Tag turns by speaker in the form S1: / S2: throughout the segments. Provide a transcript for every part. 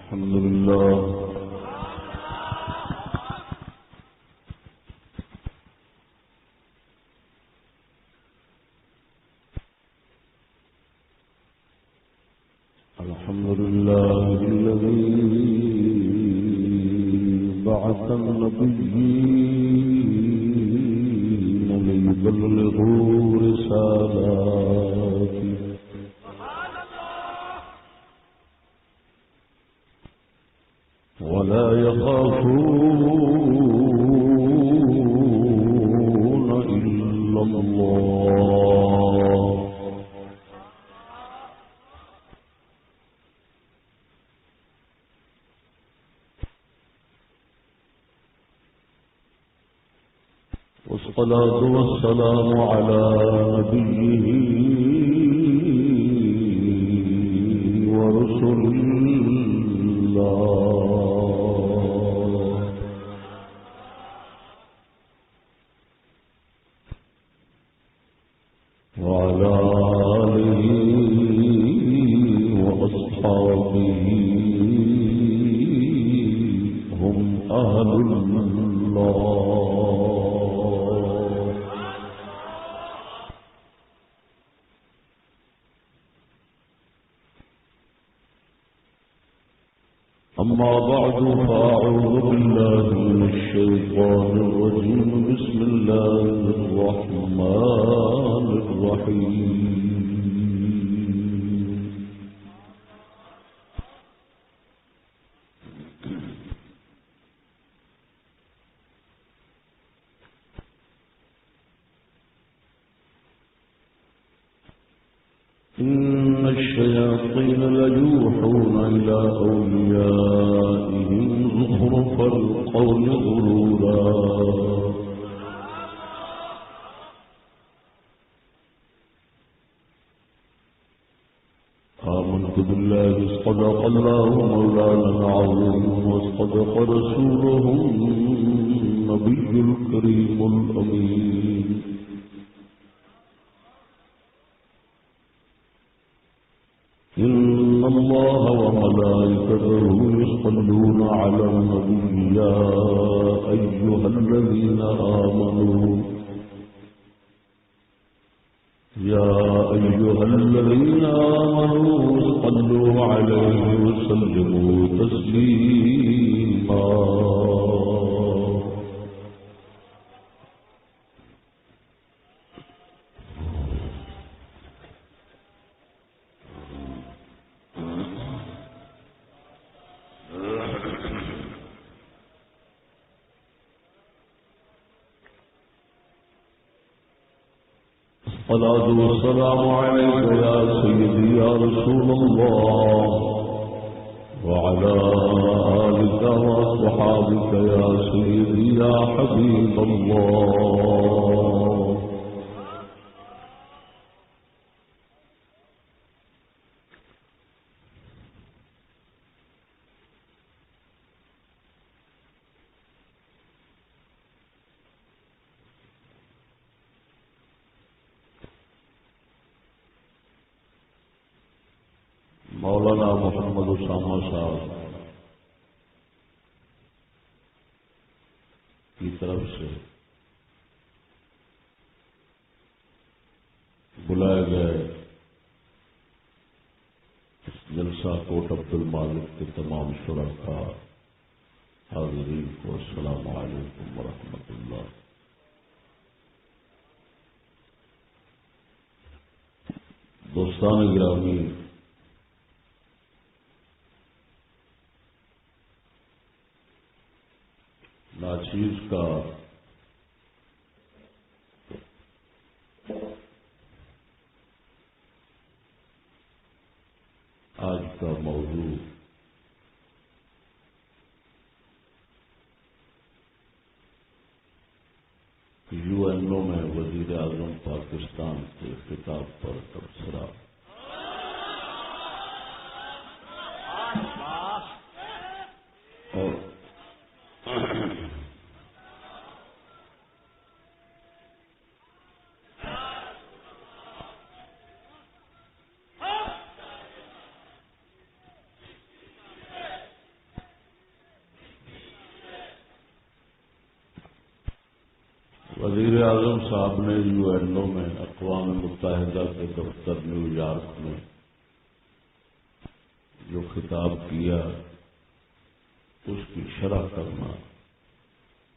S1: الحمد لله الحمد لله الذي بعث النبيين ليبلغوا رسالاته ولا يخافون إلا الله والصلاة والسلام على نبيه ورسول الله وعلى آله وأصحابه هم أهل الله أما بعد فأعوذ بالله من الشيطان الرجيم بسم الله الرحمن الرحيم إن الشياطين ليوحون إلى أوليائهم زخرف القول غرورا آمنت بالله صدق الله مولانا العظيم وصدق رسوله النبي الكريم الأمين إن الله وملائكته يصلون على النبي يا أيها الذين آمنوا صلوا عليه وسلموا تسليما الصلاة والسلام عليك يا سيدي يا رسول الله وعلى آلك وأصحابك يا سيدي يا حبيب الله مولانا محمد اسامہ صاحب کی طرف سے بلائے گئے جلسہ کوٹ عبد المالک کے تمام شرکاء حاضرین کو السلام علیکم ورحمۃ اللہ. دوستان گرامی، ناچیز کا آج کا موضوع UN میں وزیر اعظم پاکستان کے خطاب پر تبصرہ. اور وزیر اعظم صاحب نے UN میں اقوام متحدہ کے دفتر نیو یارک میں جو خطاب کیا اس کی شرح کرنا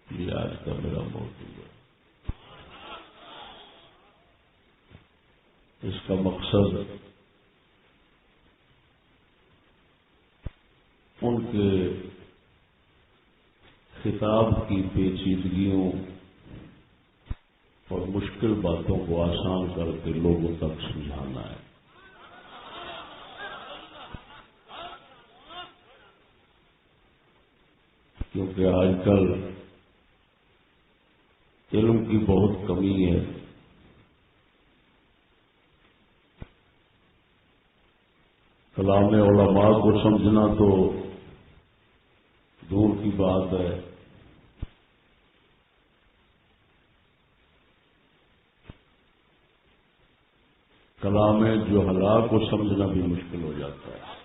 S1: یہ آج کا میرا موضوع ہے۔ اس کا مقصد ان کے خطاب کی پیچیدگیوں اور مشکل باتوں کو آسان کر کے لوگوں تک سمجھانا ہے۔ کیونکہ آج کل علم کی بہت کمی ہے، کلام علماء کو سمجھنا تو دور کی بات ہے، کلام جہلا کو سمجھنا بھی مشکل ہو جاتا ہے۔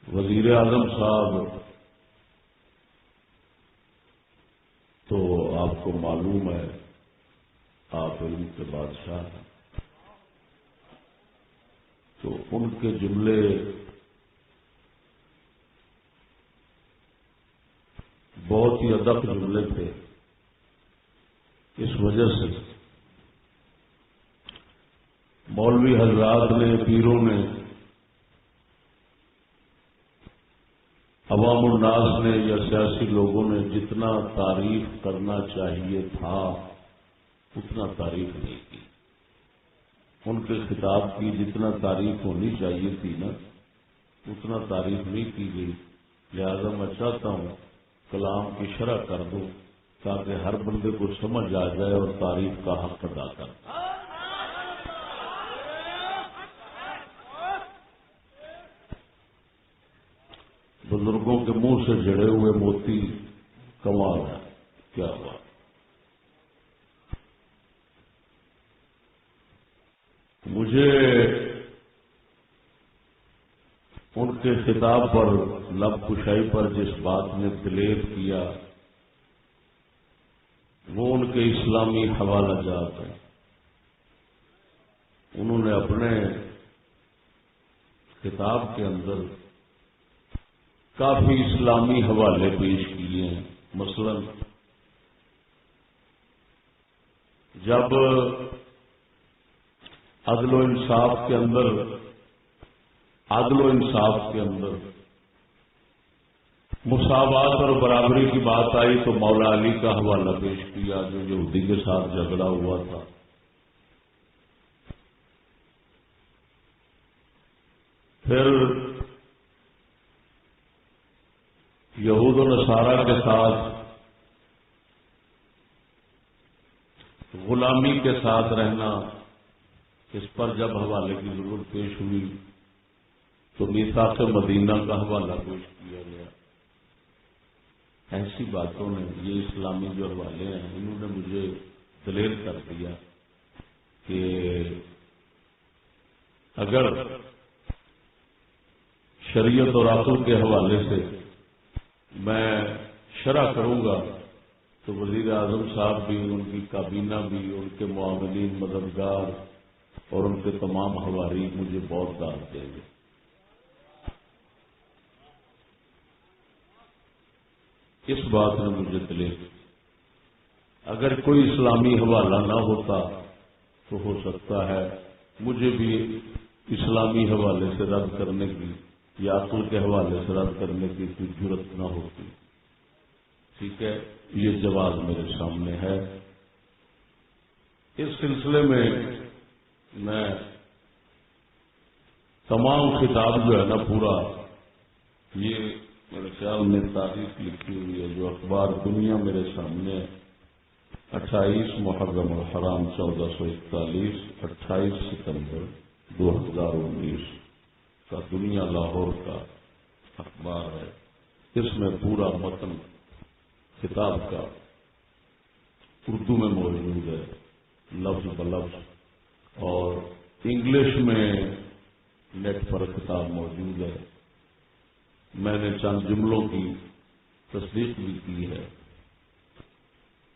S1: وزیر اعظم صاحب تو آپ کو معلوم ہے آپ علم کے بادشاہ ہیں، تو ان کے جملے بہت ہی ادق جملے تھے۔ اس وجہ سے مولوی حضرات نے، پیروں نے، عوام الناس نے یا سیاسی لوگوں نے جتنا تعریف کرنا چاہیے تھا اتنا تعریف نہیں کی۔ ان کے خطاب کی جتنا تعریف ہونی چاہیے تھی نا اتنا تعریف نہیں کی گئی، لہذا میں چاہتا ہوں کلام کی شرح کر دوں تاکہ ہر بندے کو سمجھ آ جائے اور تعریف کا حق ادا کر۔ بزرگوں کے منہ سے جڑے ہوئے موتی کمال ہے، کیا ہوا؟ مجھے ان کے خطاب پر، لب کشائی پر جس بات نے دلیر کیا وہ ان کے اسلامی حوالہ جات ہیں۔ انہوں نے اپنے خطاب کے اندر کافی اسلامی حوالے پیش کیے ہیں۔ مثلا جب عدل و انصاف کے اندر مساوات اور برابری کی بات آئی تو مولا علی کا حوالہ پیش کیا جو یہودی کے ساتھ جھگڑا ہوا تھا۔ پھر یہود و نصارہ کے ساتھ غلامی کے ساتھ رہنا، اس پر جب حوالے کی ضرورت پیش ہوئی تو میثاق مدینہ کا حوالہ پیش کیا گیا۔ ایسی باتوں نے، یہ اسلامی جو حوالے ہیں، انہوں نے مجھے دلیر کر دیا کہ اگر شریعت اور عقل کے حوالے سے میں شرح کروں گا تو وزیر اعظم صاحب بھی، ان کی کابینہ بھی، ان کے معاونین، مددگار اور ان کے تمام حواری مجھے بہت داد دیں گے۔ اس بات نے مجھے دلیر، اگر کوئی اسلامی حوالہ نہ ہوتا تو ہو سکتا ہے مجھے بھی اسلامی حوالے سے رد کرنے کی یا عقل کے حوالے سے رد کرنے کی کوئی جرت نہ ہوتی۔ ٹھیک ہے، یہ جواز میرے سامنے ہے۔ اس سلسلے میں میں تمام خطاب جو ہے نا پورا، یہ میرے خیال میں تاریخ لکھی ہوئی ہے جو اخبار دنیا میرے سامنے 28 محرم الحرام 1441، 28 ستمبر 2019 کا دنیا لاہور کا اخبار ہے۔ اس میں پورا متن کتاب کا اردو میں موجود ہے، لفظ بلفظ، اور انگلش میں نیٹ پر کتاب موجود ہے. میں نے چند جملوں کی تصدیق بھی کی ہے،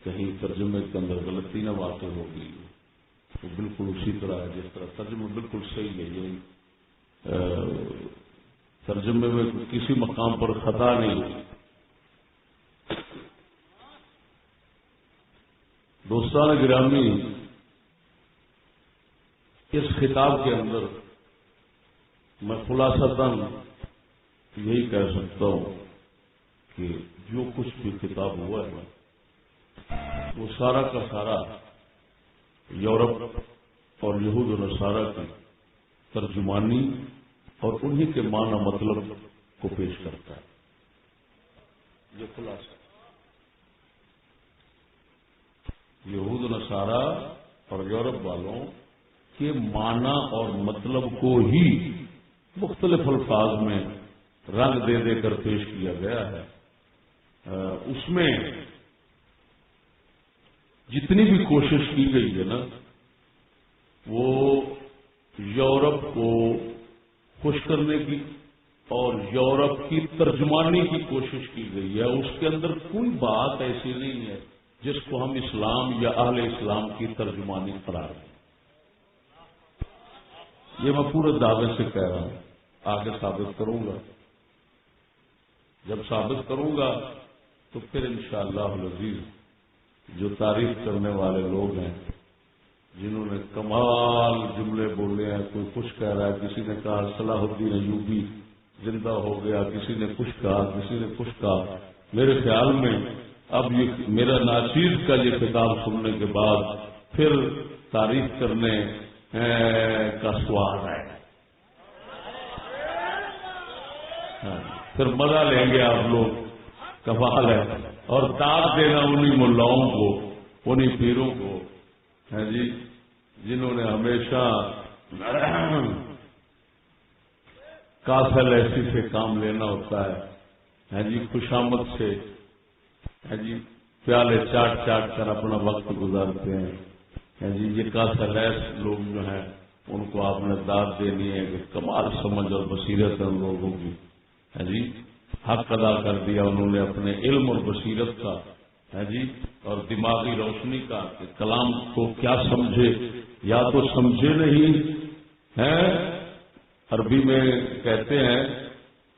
S1: کہیں ترجمے کے اندر غلطی نہ واقع ہوگی تو بالکل اسی طرح ہے جس طرح ترجمہ بالکل صحیح ہے. یہ ترجمے میں کسی مقام پر خطا نہیں ہوئی. دوستان گرامی، اس خطاب کے اندر میں خلاصتاً یہی کہہ سکتا ہوں کہ جو کچھ بھی خطاب ہوا ہے وہ سارا کا سارا یورپ اور یہود و نصارہ کی ترجمانی اور انہی کے معنی مطلب کو پیش کرتا ہے. یہ خلاصہ یہود و نصارہ اور یورپ والوں کے معنی اور مطلب کو ہی مختلف الفاظ میں رنگ دے دے کر پیش کیا گیا ہے. اس میں جتنی بھی کوشش کی گئی ہے نا، وہ یورپ کو خوش کرنے کی اور یورپ کی ترجمانی کی کوشش کی گئی ہے. اس کے اندر کوئی بات ایسی نہیں ہے جس کو ہم اسلام یا اہل اسلام کی ترجمانی قرار دیں. یہ میں پورے دعوے سے کہہ رہا ہوں، آگے ثابت کروں گا. جب ثابت کروں گا تو پھر انشاءاللہ العزیز جو تعریف کرنے والے لوگ ہیں، جنہوں نے کمال جملے بولے ہیں، کوئی کچھ کہہ رہا ہے، کسی نے کہا صلاح الدین ایوبی زندہ ہو گیا، کسی نے کچھ کہا، کسی نے کچھ کہا. میرے خیال میں اب یہ میرا ناچیز کا یہ کتاب سننے کے بعد پھر تعریف کرنے کا سواد ہے. پھر مزہ لیں گے آپ لوگ، کمال ہے. اور داد دینا انہی ملاؤں کو، انہی پیروں کو ہیں جی، جنہوں نے ہمیشہ کاسل ایسی سے کام لینا ہوتا ہے جی، خوشامد سے ہے جی، پیالے چاٹ چاٹ کر اپنا وقت گزارتے ہیں جی. یہ کاسل ایس لوگ جو ہیں ان کو آپ نے داد دینی ہے کہ کمال سمجھ اور بصیرت ان لوگوں کی ہے جی، حق ادا کر دیا انہوں نے اپنے علم اور بصیرت کا ہے جی، اور دماغی روشنی کا، کہ کلام کو کیا سمجھے یا تو سمجھے نہیں ہے. عربی میں کہتے ہیں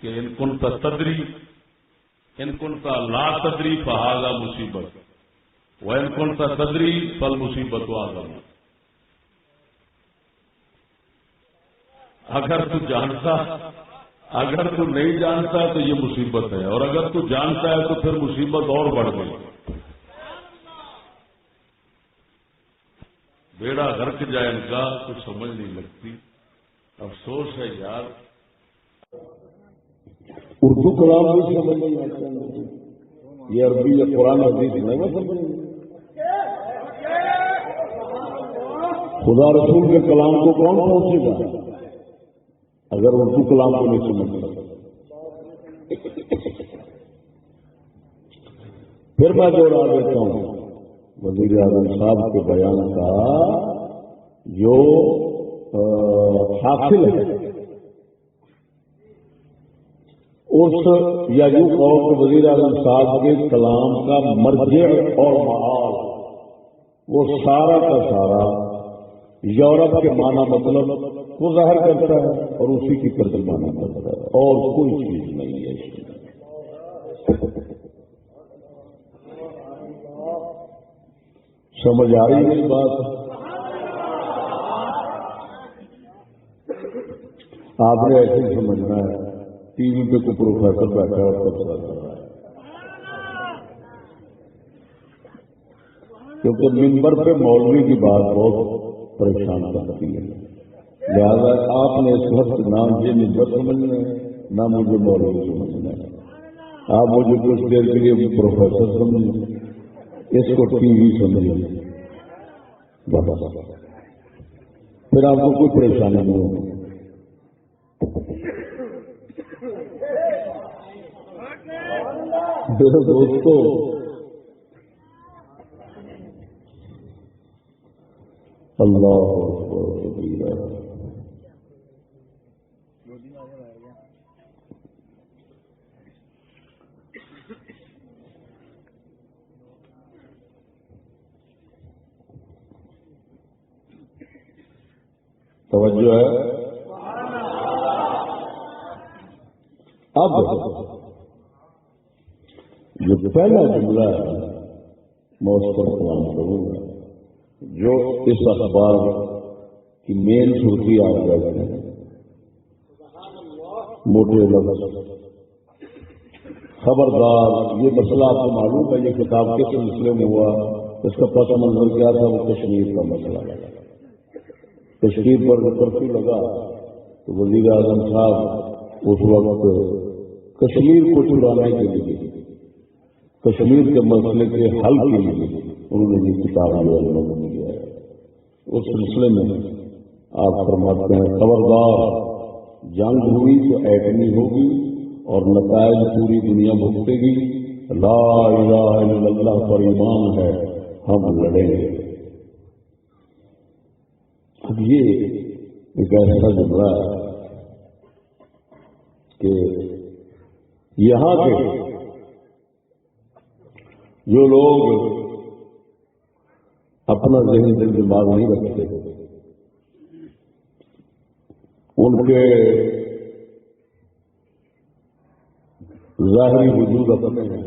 S1: کہ ان کنت تدری، ان کنت لا تدری فہذا مصیبت، وان کنت تدری فالمصیبت اعظم. اگر تو جانتا، اگر تو نہیں جانتا تو یہ مصیبت ہے، اور اگر تو جانتا ہے تو پھر مصیبت اور بڑھ گئی. بیڑا غرق جائے ان کا کچھ سمجھ نہیں لگتی. افسوس ہے یار،
S2: اردو کلام بھی سمجھ نہیں آتا، یہ عربی یا قرآن حدیث نہیں سمجھ. خدا رسول کے کلام کو کون پہنچے گا اگر اردو کلام کو نہیں سمجھتا؟ پھر میں دوہرا دیتا ہوں وزیر اعظم صاحب کے بیان کا جو حاصل ہے اس، یا یوں کہو کہ وزیر اعظم صاحب کے کلام کا مرجع اور معاد وہ سارا کا سارا یورپ کے معنی مطلب کو ظاہر کرتا ہے اور اسی کی ترجمانی کرتا ہے، اور کوئی چیز نہیں ہے اس میں. سمجھ آ رہی ہے بات؟ آپ نے ایسے ہی سمجھنا ہے ٹی وی پہ کوئی پروفیسر بیٹھا ہے اور کر رہا ہے، کیونکہ منبر پہ مولوی کی بات بہت پریشان کرتی ہے. لہذا آپ نے اس وقت نہ یہ منبر سمجھنا ہے نہ مجھے مولوی سمجھنا ہے. آپ مجھے کچھ دیر کے لیے پروفیسر سمجھیں، اس کو ٹی وی سمجھیں، پھر آپ کو کوئی پریشانی نہیں ہوگی. میرے دوستو، اللہ توجہ ہے. اب جو پہلا جملہ ہے میں اس پر کلام کروں گا جو اس اخبار کی مین سرخی آ جاتے ہیں. موٹے لفظ خبردار. یہ مسئلہ آپ کو معلوم ہے یہ کتاب کس سلسلے میں ہوا, اس کا پس منظر کیا تھا؟ وہ کشمیر کا مسئلہ. کشمیر پر جو کرفیو لگا تو وزیر اعظم صاحب اس وقت کشمیر کو چھڑانے کے لیے, کشمیر کے مسئلے کے حل کے لیے انہوں نے یہ کتاب کیا ہے. اس سلسلے میں آپ فرماتے ہیں خبردار, جنگ ہوئی تو ایٹمی ہوگی اور نتائج پوری دنیا بھگتے گی. لا الہ الا اللہ پر ایمان ہے, ہم لڑیں گے. اب یہ ایک ایسا جملہ ہے کہ یہاں کے جو لوگ اپنا ذہن دل دماغ نہیں رکھتے ان کے ظاہری وجود اپنے ہیں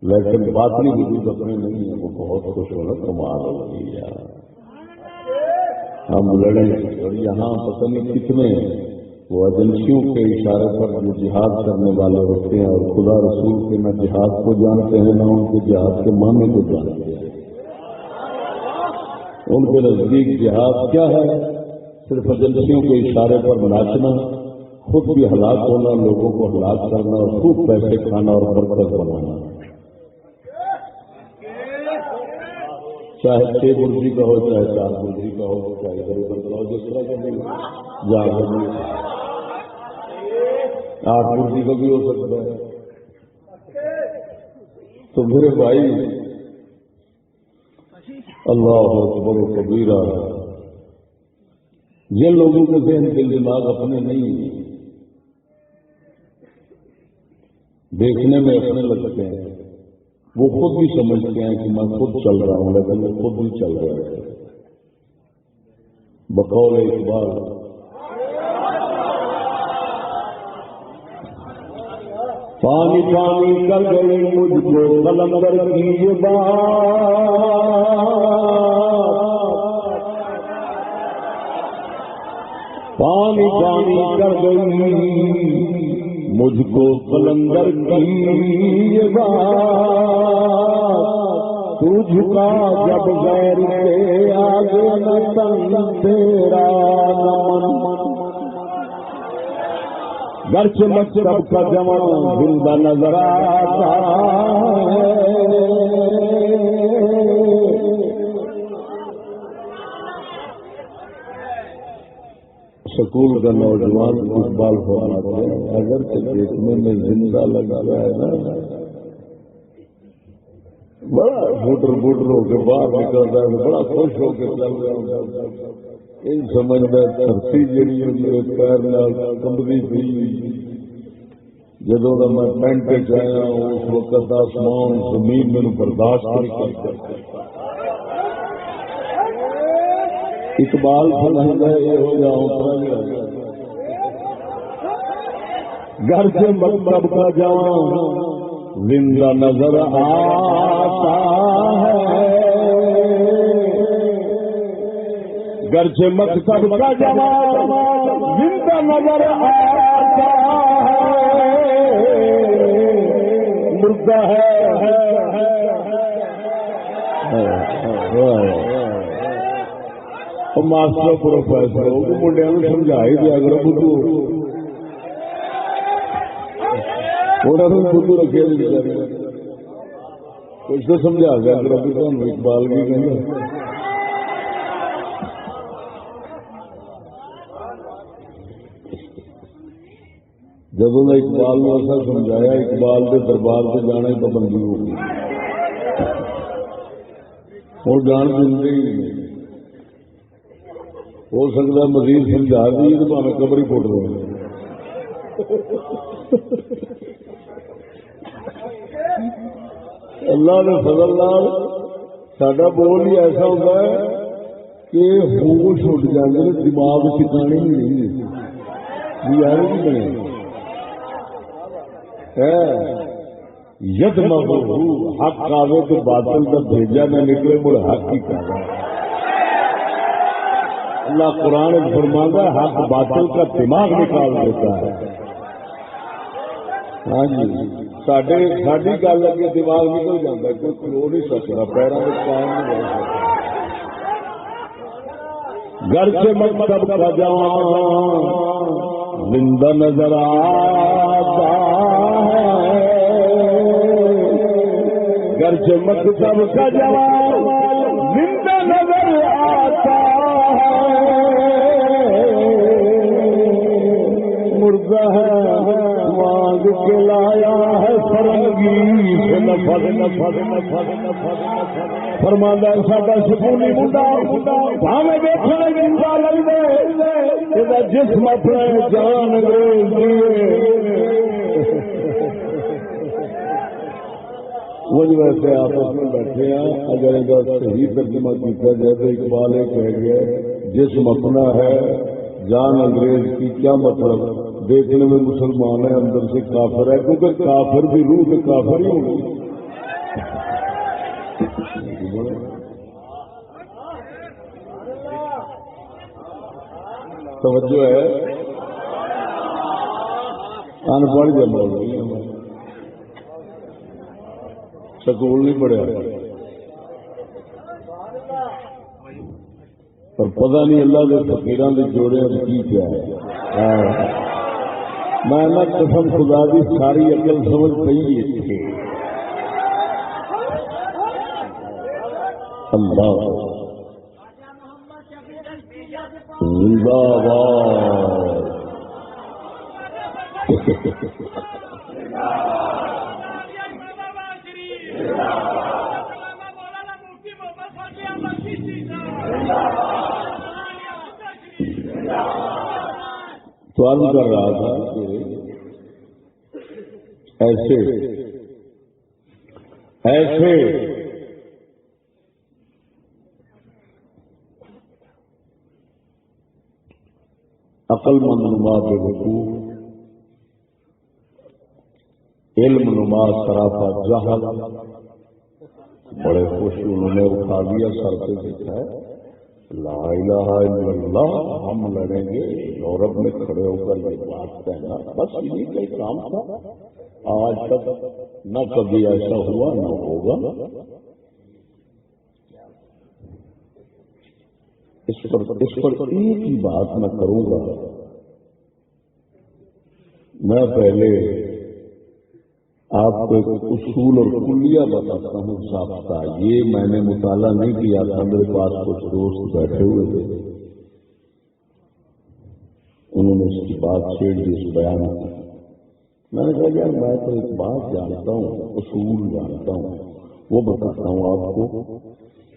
S2: لیکن باطنی وجود اپنے نہیں ہیں. وہ بہت خوش ہونا کمال ہوگی یار, ہم لڑیں. اور یہاں پتہ نہیں کتنے وہ ایجنسیوں کے اشارے پر جو جہاد کرنے والے ہوتے ہیں اور خدا رسول کے نہ جہاد کو جانتے ہیں نہ ان کے جہاد کے معنی کو جانتے ہیں. ان کے نزدیک جہاد کیا ہے؟ صرف ایجنسیوں کے اشارے پر ناچنا, خود بھی ہلاک ہونا, لوگوں کو ہلاک کرنا اور خوب پیسے کھانا اور برکت بنانا. چاہے 6 برجی کا ہو, چاہے 4 برجی کا ہو, چاہے ادھر ادھر کا ہو, جس طرح کا بھی 8 برجی کا بھی ہو سکتا ہے. تو میرے بھائی اللہ اکبر و کبیرہ, جن لوگوں کے ذہن دل دماغ اپنے نہیں دیکھنے میں اپنے لگتے ہیں, وہ خود بھی سمجھتے ہیں کہ میں خود چل رہا ہوں لیکن وہ خود بھی چل رہا ہے. بقول اقبال پانی پانی کر گئی مجھ کو قلندر کی یہ بات, پانی پانی کر گئی مجھ کو قلندر کی یہ بات, تو جھکا جب غیر کے آگے نہ تنگ تیرا نمن. گرچ مکتب کا جوان زندہ نظر آتا ہے, سکول کا نوجوان اقبال فرماتے ہیں اگر دیکھنے میں زندہ لگا رہا ہے نا, بڑا بوٹر ہو کے باہر نکل رہا ہے, بڑا خوش ہو کے چل رہا ہے. یہ سمجھتا ہے دھرتی جیڑی میرے پیر کمبی پی, جدوں کا میں پینٹ چاہیا اس وقت آسمان زمین میرے برداشت نہیں کرتا. اقبال سمجھتا ہے یہ ہو جاؤں گھر سے مکتب کا جوان زندہ نظر آتا ہے, گھر سے مکتب کا جوان زندہ نظر آتا ہے, مردہ ہے. ماسٹر پروفیسر ہو منڈیا کو سمجھا ہی دیا کرو, بدھو بدھو رکھے کچھ تو سمجھا دیا کرو. اقبال بھی کہیں جب میں اقبال نے ایسا سمجھایا, اقبال کے دربار سے جانا ہی پابندی ہو گئی, اور جان دیں ہی ہو سکتا ہے مزید سمجھا دی تو ہمیں قبر ہی پھوٹ رہے ہیں. اللہ نے فضل نال ساڈا بول ہی ایسا ہوتا ہے کہ ہوش اٹھ جاتے دماغ ٹھکانے ہی نہیں یار بھی بنے ید مغو حق آوے تو باطل کا بھیجا نہ نکلے مڑ حق ہی کر رہا اللہ قرآن فرماتا ہے حق باطل کا دماغ نکال دیتا ہے. ہاں جی ساری گل اگے دماغ نکل جاتا ہے کوئی کھلو نہیں سکتا پیروں میں قائم نہیں رہ سکتا. گھر سے مکتب کا جوان زندہ نظر آتا ہے گھر سے مکتب کا جوان زندہ نظر آتا مردہ ہے مانگ کے لایا ہے فرنگی سے فرماندہ ساڈا سکونی مدعا بھاوے دیکھنے زندہ لگ دے جسم اپنے جان انگریز وہ جو ویسے آپس میں بیٹھے ہیں اگر ان کا صحیح ترجمہ کیا جائے تو اقبال یہ کہہ گیا جسم اپنا ہے جان انگریز کی. کیا مطلب دیکھنے میں مسلمان ہے اندر سے کافر ہے کیونکہ کافر بھی روح کے کافر ہی ہوگی. توجہ ہے ان پڑھ جمع سکول نہیں پڑھیا پر پتہ نہیں اللہ کے فقیران کے جوڑے کی کیا ہے. میں نہ قسم خدا کی ساری عقل سمجھ پی اللہ زندہ باد. تو عرض کر رہا تھا کہ ایسے عقل مند نما بے وقوف علم نما سراپا جہل بڑے خوش انہوں نے اٹھا دیا سر پہ دیکھا ہے لا الہ الا اللہ ہم لڑیں گے. یورپ میں کھڑے ہو کر یہ بات کہنا بس یہ کوئی کام تھا. آج تک نہ کبھی ایسا ہوا نہ ہوگا. اس پر ایک ہی بات میں کروں گا. میں پہلے آپ کو ایک اصول اور کلیہ بتاتا ہوں ضابطہ. یہ میں نے مطالعہ نہیں کیا تھا میرے پاس کچھ دوست بیٹھے ہوئے تھے انہوں نے اس کی بات چھیڑ دی اس بیان کی. میں نے کہا یار میں تو ایک بات جانتا ہوں اصول جانتا ہوں وہ بتاتا ہوں آپ کو.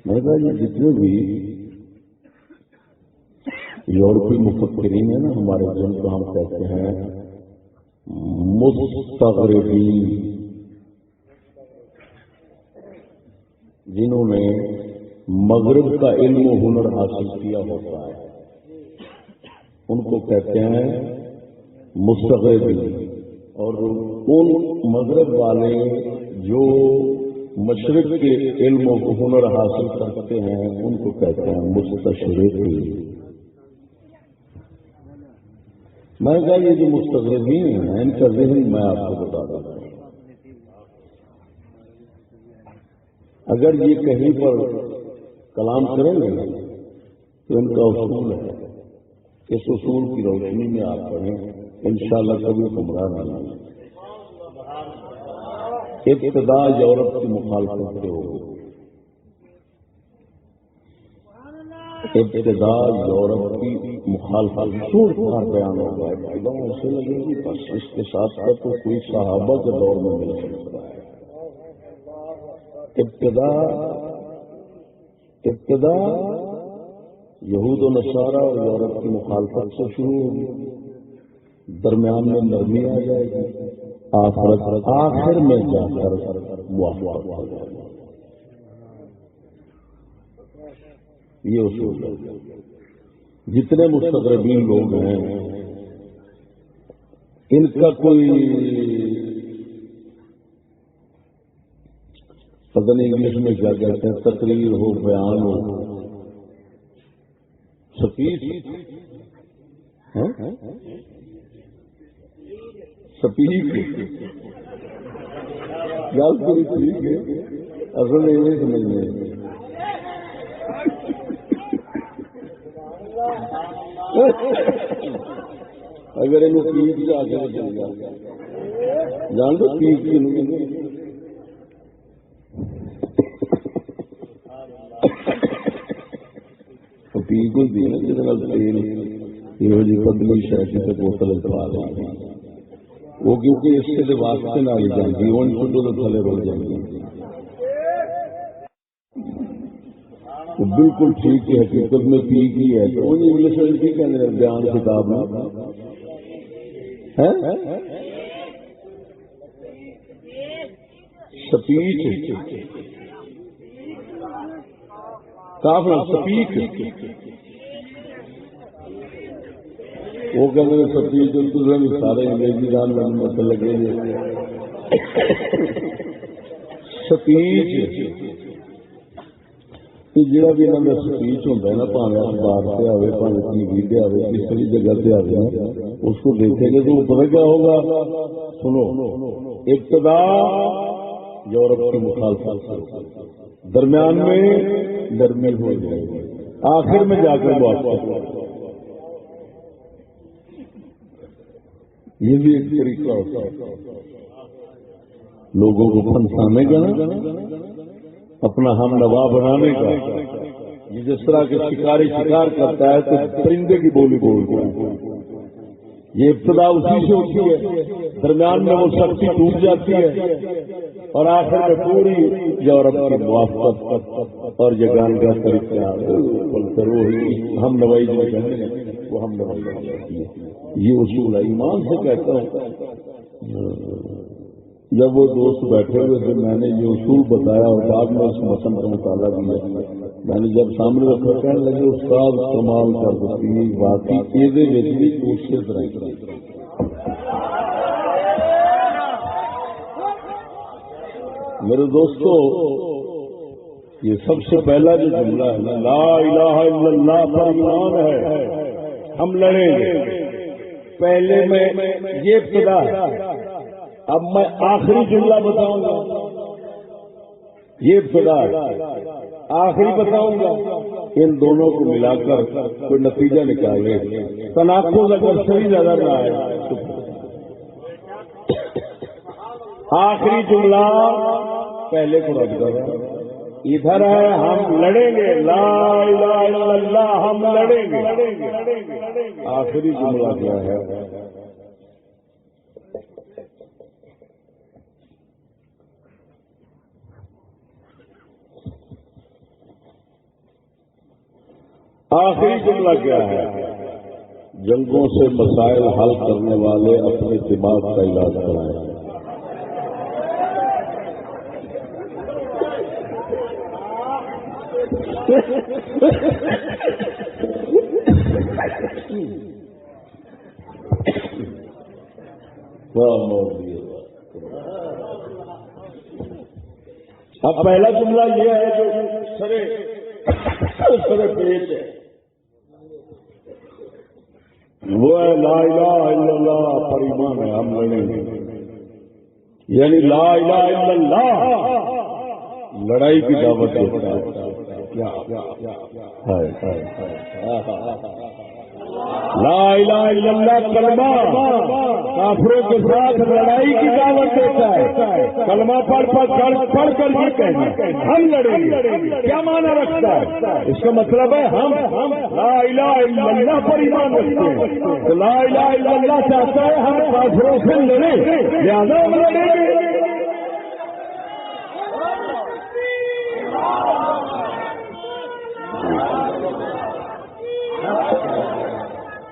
S2: میں نے کہا یہ جتنے بھی یورپی مفکرین ہیں نا ہمارے جن کو ہم کہتے ہیں مستغربین جنہوں نے مغرب کا علم و ہنر حاصل کیا ہوتا ہے ان کو کہتے ہیں مستغربین. اور ان مغرب والے جو مشرق کے علم و ہنر حاصل کرتے ہیں ان کو کہتے ہیں مستشرقین. میں کہا یہ جو مستغربین ہیں ان کا ذہن میں آپ کو بتا دیتا ہوں. اگر یہ کہیں پر کلام کریں گے تو ان کا اصول ہے. اس اصول کی روشنی میں آپ پڑھیں انشاءاللہ کبھی گمراہ نہیں ہوں. ابتدا یورپ کی مخالفت سے ہوگی. ابتدا یورپ کی مخالفت سور کا بیان ہوگا. ایسے لگے گی بس اس کے ساتھ ساتھ تو کوئی صحابہ کے دور میں مل سکتا ہے. ابتدا یہود و نصارہ اور یورپ کی مخالفت سے شروع ہوگی. درمیان میں نرمی آ جائے گی. آخر میں جا کر موافقت ہو جائے گی. یہ اصول ہے. جتنے مستغربین لوگ ہیں ان کا کوئی پتہ نہیں انگلش میں کیا کہتے ہیں، تقریر ہو، بیان ہو، سپیچ، سپیچ گل پوری ٹھیک ہے، اصل میں نہیں سمجھنے. اگر یہ پیٹ سے آ کے چل گیا جان دو پیٹ کی پیٹ کو دی نا تیل یہ جی پتلی شاید سے بوتل چلا رہی وہ کیونکہ اس کے واسطے نہ آئی جاتی وہ چھوٹوں تو تھلے رول جائیں گے. بالکل ٹھیک ہے، حقیقت میں پی کی ہے تو انگلش میں کی کہنے ہیں بیان کتاب میں سپیچ کافی سپیچ وہ کہتے ہیں سپیچ سارے انگریزی دان میں مطلب لگے سپیچ جہاں بھی انہوں کا سپیچ ہوتا ہے نا، پاوے اخبار سے آئے، پاوے ٹی وی پہ آئے، کسی جگہ سے آئے، اس کو دیکھیں گے تو وہ پتہ کیا ہوگا. سنو، ابتدا یورپ کی مخالفت، درمیان میں نرمی ہو جائے گی، آخر میں جا کر موافقت. یہ بھی ایک طریقہ ہوتا ہے لوگوں کو پھنسانے کا نا، اپنا ہم نوا بنانے کا. یہ جس طرح کے شکاری شکار کرتا ہے تو پرندے کی بولی بولتا ہے. یہ ابتدا اسی سے ہوتی ہے، درمیان میں وہ سختی ٹوٹ جاتی ہے اور آخر میں پوری یورپ کی موافقت اور جگان کا طریقہ ہم نوائی جو کہتے ہیں وہ ہم نوائی. یہ اصول ہے، ایمان سے کہتا ہوں. جب وہ دوست بیٹھے ہوئے تھے میں نے یہ اصول بتایا اور بعد میں اس متن کا مطالعہ کیا. میں نے جب سامنے رکھا کہنے لگے استاد کمال کر دیتی واقعی یہ بھی اسی طرح. میرے دوستو یہ سب سے پہلا جو جملہ ہے نا، لا الہ الا اللہ پر ایمان ہے ہم لڑیں گے، پہلے میں یہ ابتدا ہے. اب میں آخری جملہ بتاؤں گا، یہ ابتدا آخری بتاؤں گا، ان دونوں کو ملا کر کوئی نتیجہ نکالے. تناقض اگر صحیح نظر نہ آئے آخری جملہ پہلے کو رد کر ادھر ہے ہم لڑیں گے، لا الہ الا اللہ ہم لڑیں گے. آخری جملہ کیا ہے؟ آخری جملہ کیا ہے؟ جنگوں سے مسائل حل کرنے والے اپنے دماغ کا علاج کرائیں. اب پہلا جملہ یہ ہے جو سرے پیش ہے، وہ ہے لا الہ الا اللہ پر ایمان ہے ہم لڑیں گے. یعنی لا الہ الا اللہ لڑائی کی دعوت دیتا ہے. لا الہ الا اللہ کلمہ کافروں کے ساتھ لڑائی کی دعوت دیتا ہے. کلمہ پڑھ کر یہ کہنا ہم لڑیں گے کیا معنی رکھتا ہے؟ اس کا مطلب ہے ہم لا الہ الا اللہ پر ایمان رکھتے ہیں. تو لا الہ الا اللہ چاہتا ہے ہم کافروں سے لڑیں، لہذا ہم لڑیں گے.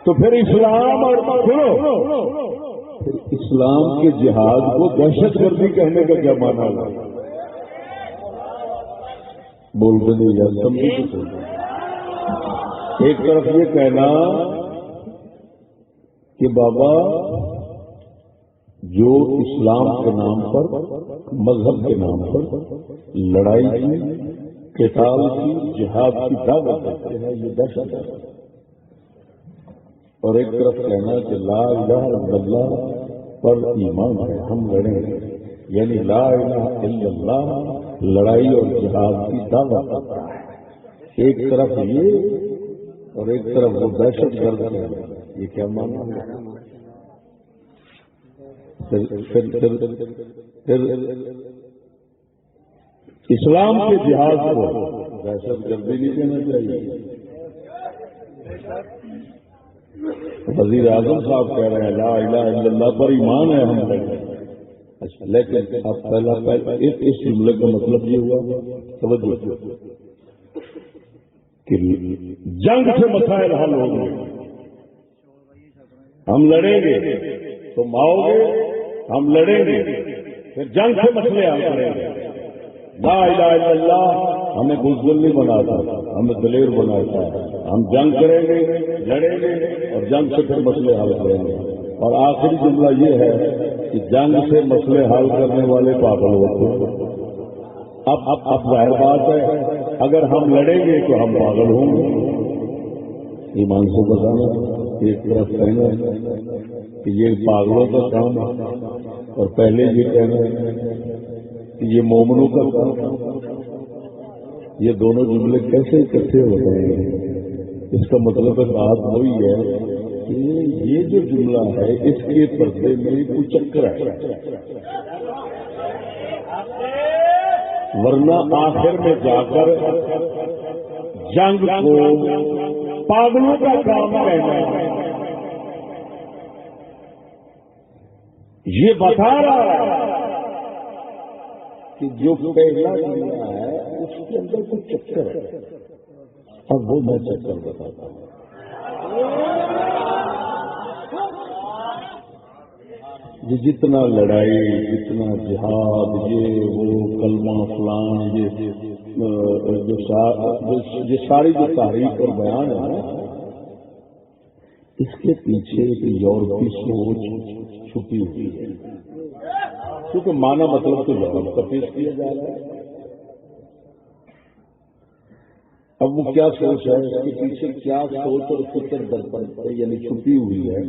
S2: تو پھر اسلام اور اسلام کے جہاد کو دہشت گردی کہنے کا کیا معنی ہے؟ بولتے نہیں یار سمجھے تو ایک طرف یہ کہنا کہ بابا جو اسلام کے نام پر، مذہب کے نام پر لڑائی کی، قتال کی، جہاد کی دعوت دیتے ہیں، یہ دہشت ہے. اور ایک طرف کہنا کہ لا الہ الا اللہ پر ایمان ہے، ہم لڑیں گے، یعنی لا الہ الا اللہ لڑائی اور جہاد کی دعوت کرتا ہے. ایک طرف یہ اور ایک طرف وہ دہشت گرد ہے. یہ کیا مانا ہے؟ پھر اسلام کے جہاد کو دہشت گردی نہیں کہنا چاہیے. وزیر اعظم صاحب کہہ رہے ہیں لا الہ الا اللہ پر ایمان ہے ہم لڑیں. اچھا، لیکن اب پہلا اس جملے کا مطلب یہ ہوا توجہ کہ جنگ سے مسائل حل ہوں گے. ہم لڑیں گے، تم آؤ گے، ہم لڑیں گے، پھر جنگ سے مسئلے حل کریں گے. لا الہ الا اللہ ہمیں بزدل نہیں بناتا، ہمیں دلیر بناتا ہے. ہم جنگ کریں گے، لڑیں گے اور جنگ سے پھر مسئلے حل کریں گے. اور آخری جملہ یہ ہے کہ جنگ سے مسئلے حل کرنے والے پاگل ہوتے ہیں. اب ظاہر بات ہے اگر ہم لڑیں گے تو ہم پاگل ہوں گے. ایمان سے بتانا، ایک طرف کہنا کہ یہ پاگلوں کا کام ہے اور پہلے یہ کہنا کہ یہ مومنوں کا کام. یہ دونوں جملے کیسے اکٹھے ہو رہے ہیں؟ اس کا مطلب بات وہی ہے کہ یہ جو جملہ ہے اس کے پردے میں کوئی چکر ہے، ورنہ آخر میں جا کر جنگ کو پاگلوں کا کام کہنا ہے. یہ بتا رہا ہے کہ جو پہلا جملہ ہے اس کے اندر کچھ چکر ہے. اب وہ میں چکر بتاتا ہوں. یہ جتنا لڑائی، جتنا جہاد، یہ وہ کلمہ فلان، یہ ساری جو تاریخ اور بیان ہے اس کے پیچھے ایک یورپی سوچ چھپی ہوئی ہے. کیونکہ مانا مطلب تو یورپ کا پیش کیا جا رہا ہے. اب وہ کیا سوچ ہے، اس کے پیچھے کیا سوچ اور فکر درپن یعنی چھپی ہوئی ہے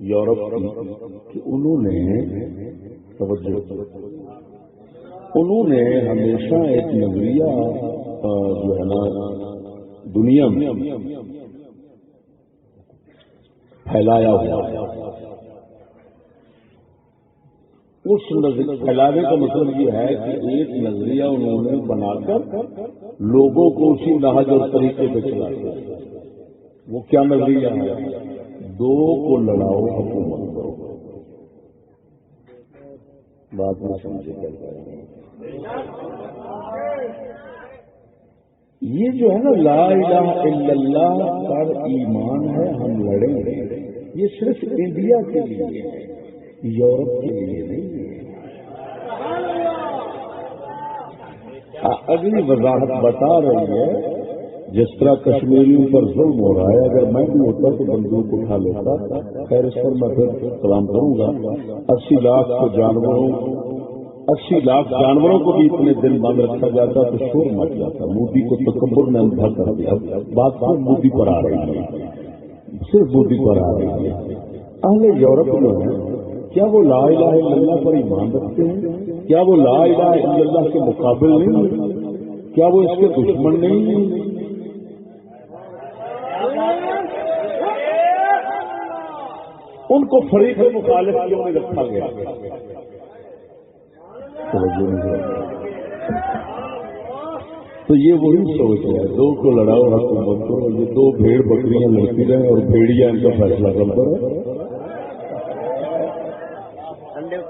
S2: یورپ کی، کہ انہوں نے ہمیشہ ایک نظریہ جو ہے نا دنیا میں پھیلایا ہوا. اس پھیلانے کا مطلب یہ ہے کہ ایک نظریہ انہوں نے بنا کر لوگوں کو اسی نہج اور طریقے پہ چلایا. وہ کیا نظریہ ہے؟ دو کو لڑاؤ، حکومت کرو. بات میں سمجھے یہ جو ہے نا لا الہ الا اللہ پر ایمان ہے ہم لڑیں گے، یہ صرف انڈیا کے لیے ہے، یورپ کے لیے نہیں ہے. اگلی وضاحت بتا رہی ہے جس طرح کشمیریوں پر ظلم ہو رہا ہے. اگر میں بھی ہوتا تو بندوق اٹھا لیتا. خیر اس پر میں پھر کلام کروں گا. 80 لاکھ جانوروں کو بھی اتنے دن بند رکھا جاتا تو شور مچ جاتا. مودی کو تکبر نے اندھا کر دیا. بات تو مودی پر آ رہی ہے، صرف مودی پر آ رہی ہے. اہل یورپ جو ہے کیا وہ لا الہ الا اللہ پر ایمان رکھتے ہیں؟ کیا وہ لا الہ الا اللہ کے مقابل نہیں ہیں؟ کیا وہ اس کے دشمن نہیں ہیں؟ ان کو فریق مخالف کیوں نہیں رکھا گیا؟ تو یہ وہی سوچ ہے، دو کو لڑاؤ حکومت کرو. یہ دو بھیڑ بکریاں لڑتی رہیں اور بھیڑیا ان کا فیصلہ کرتا رہے.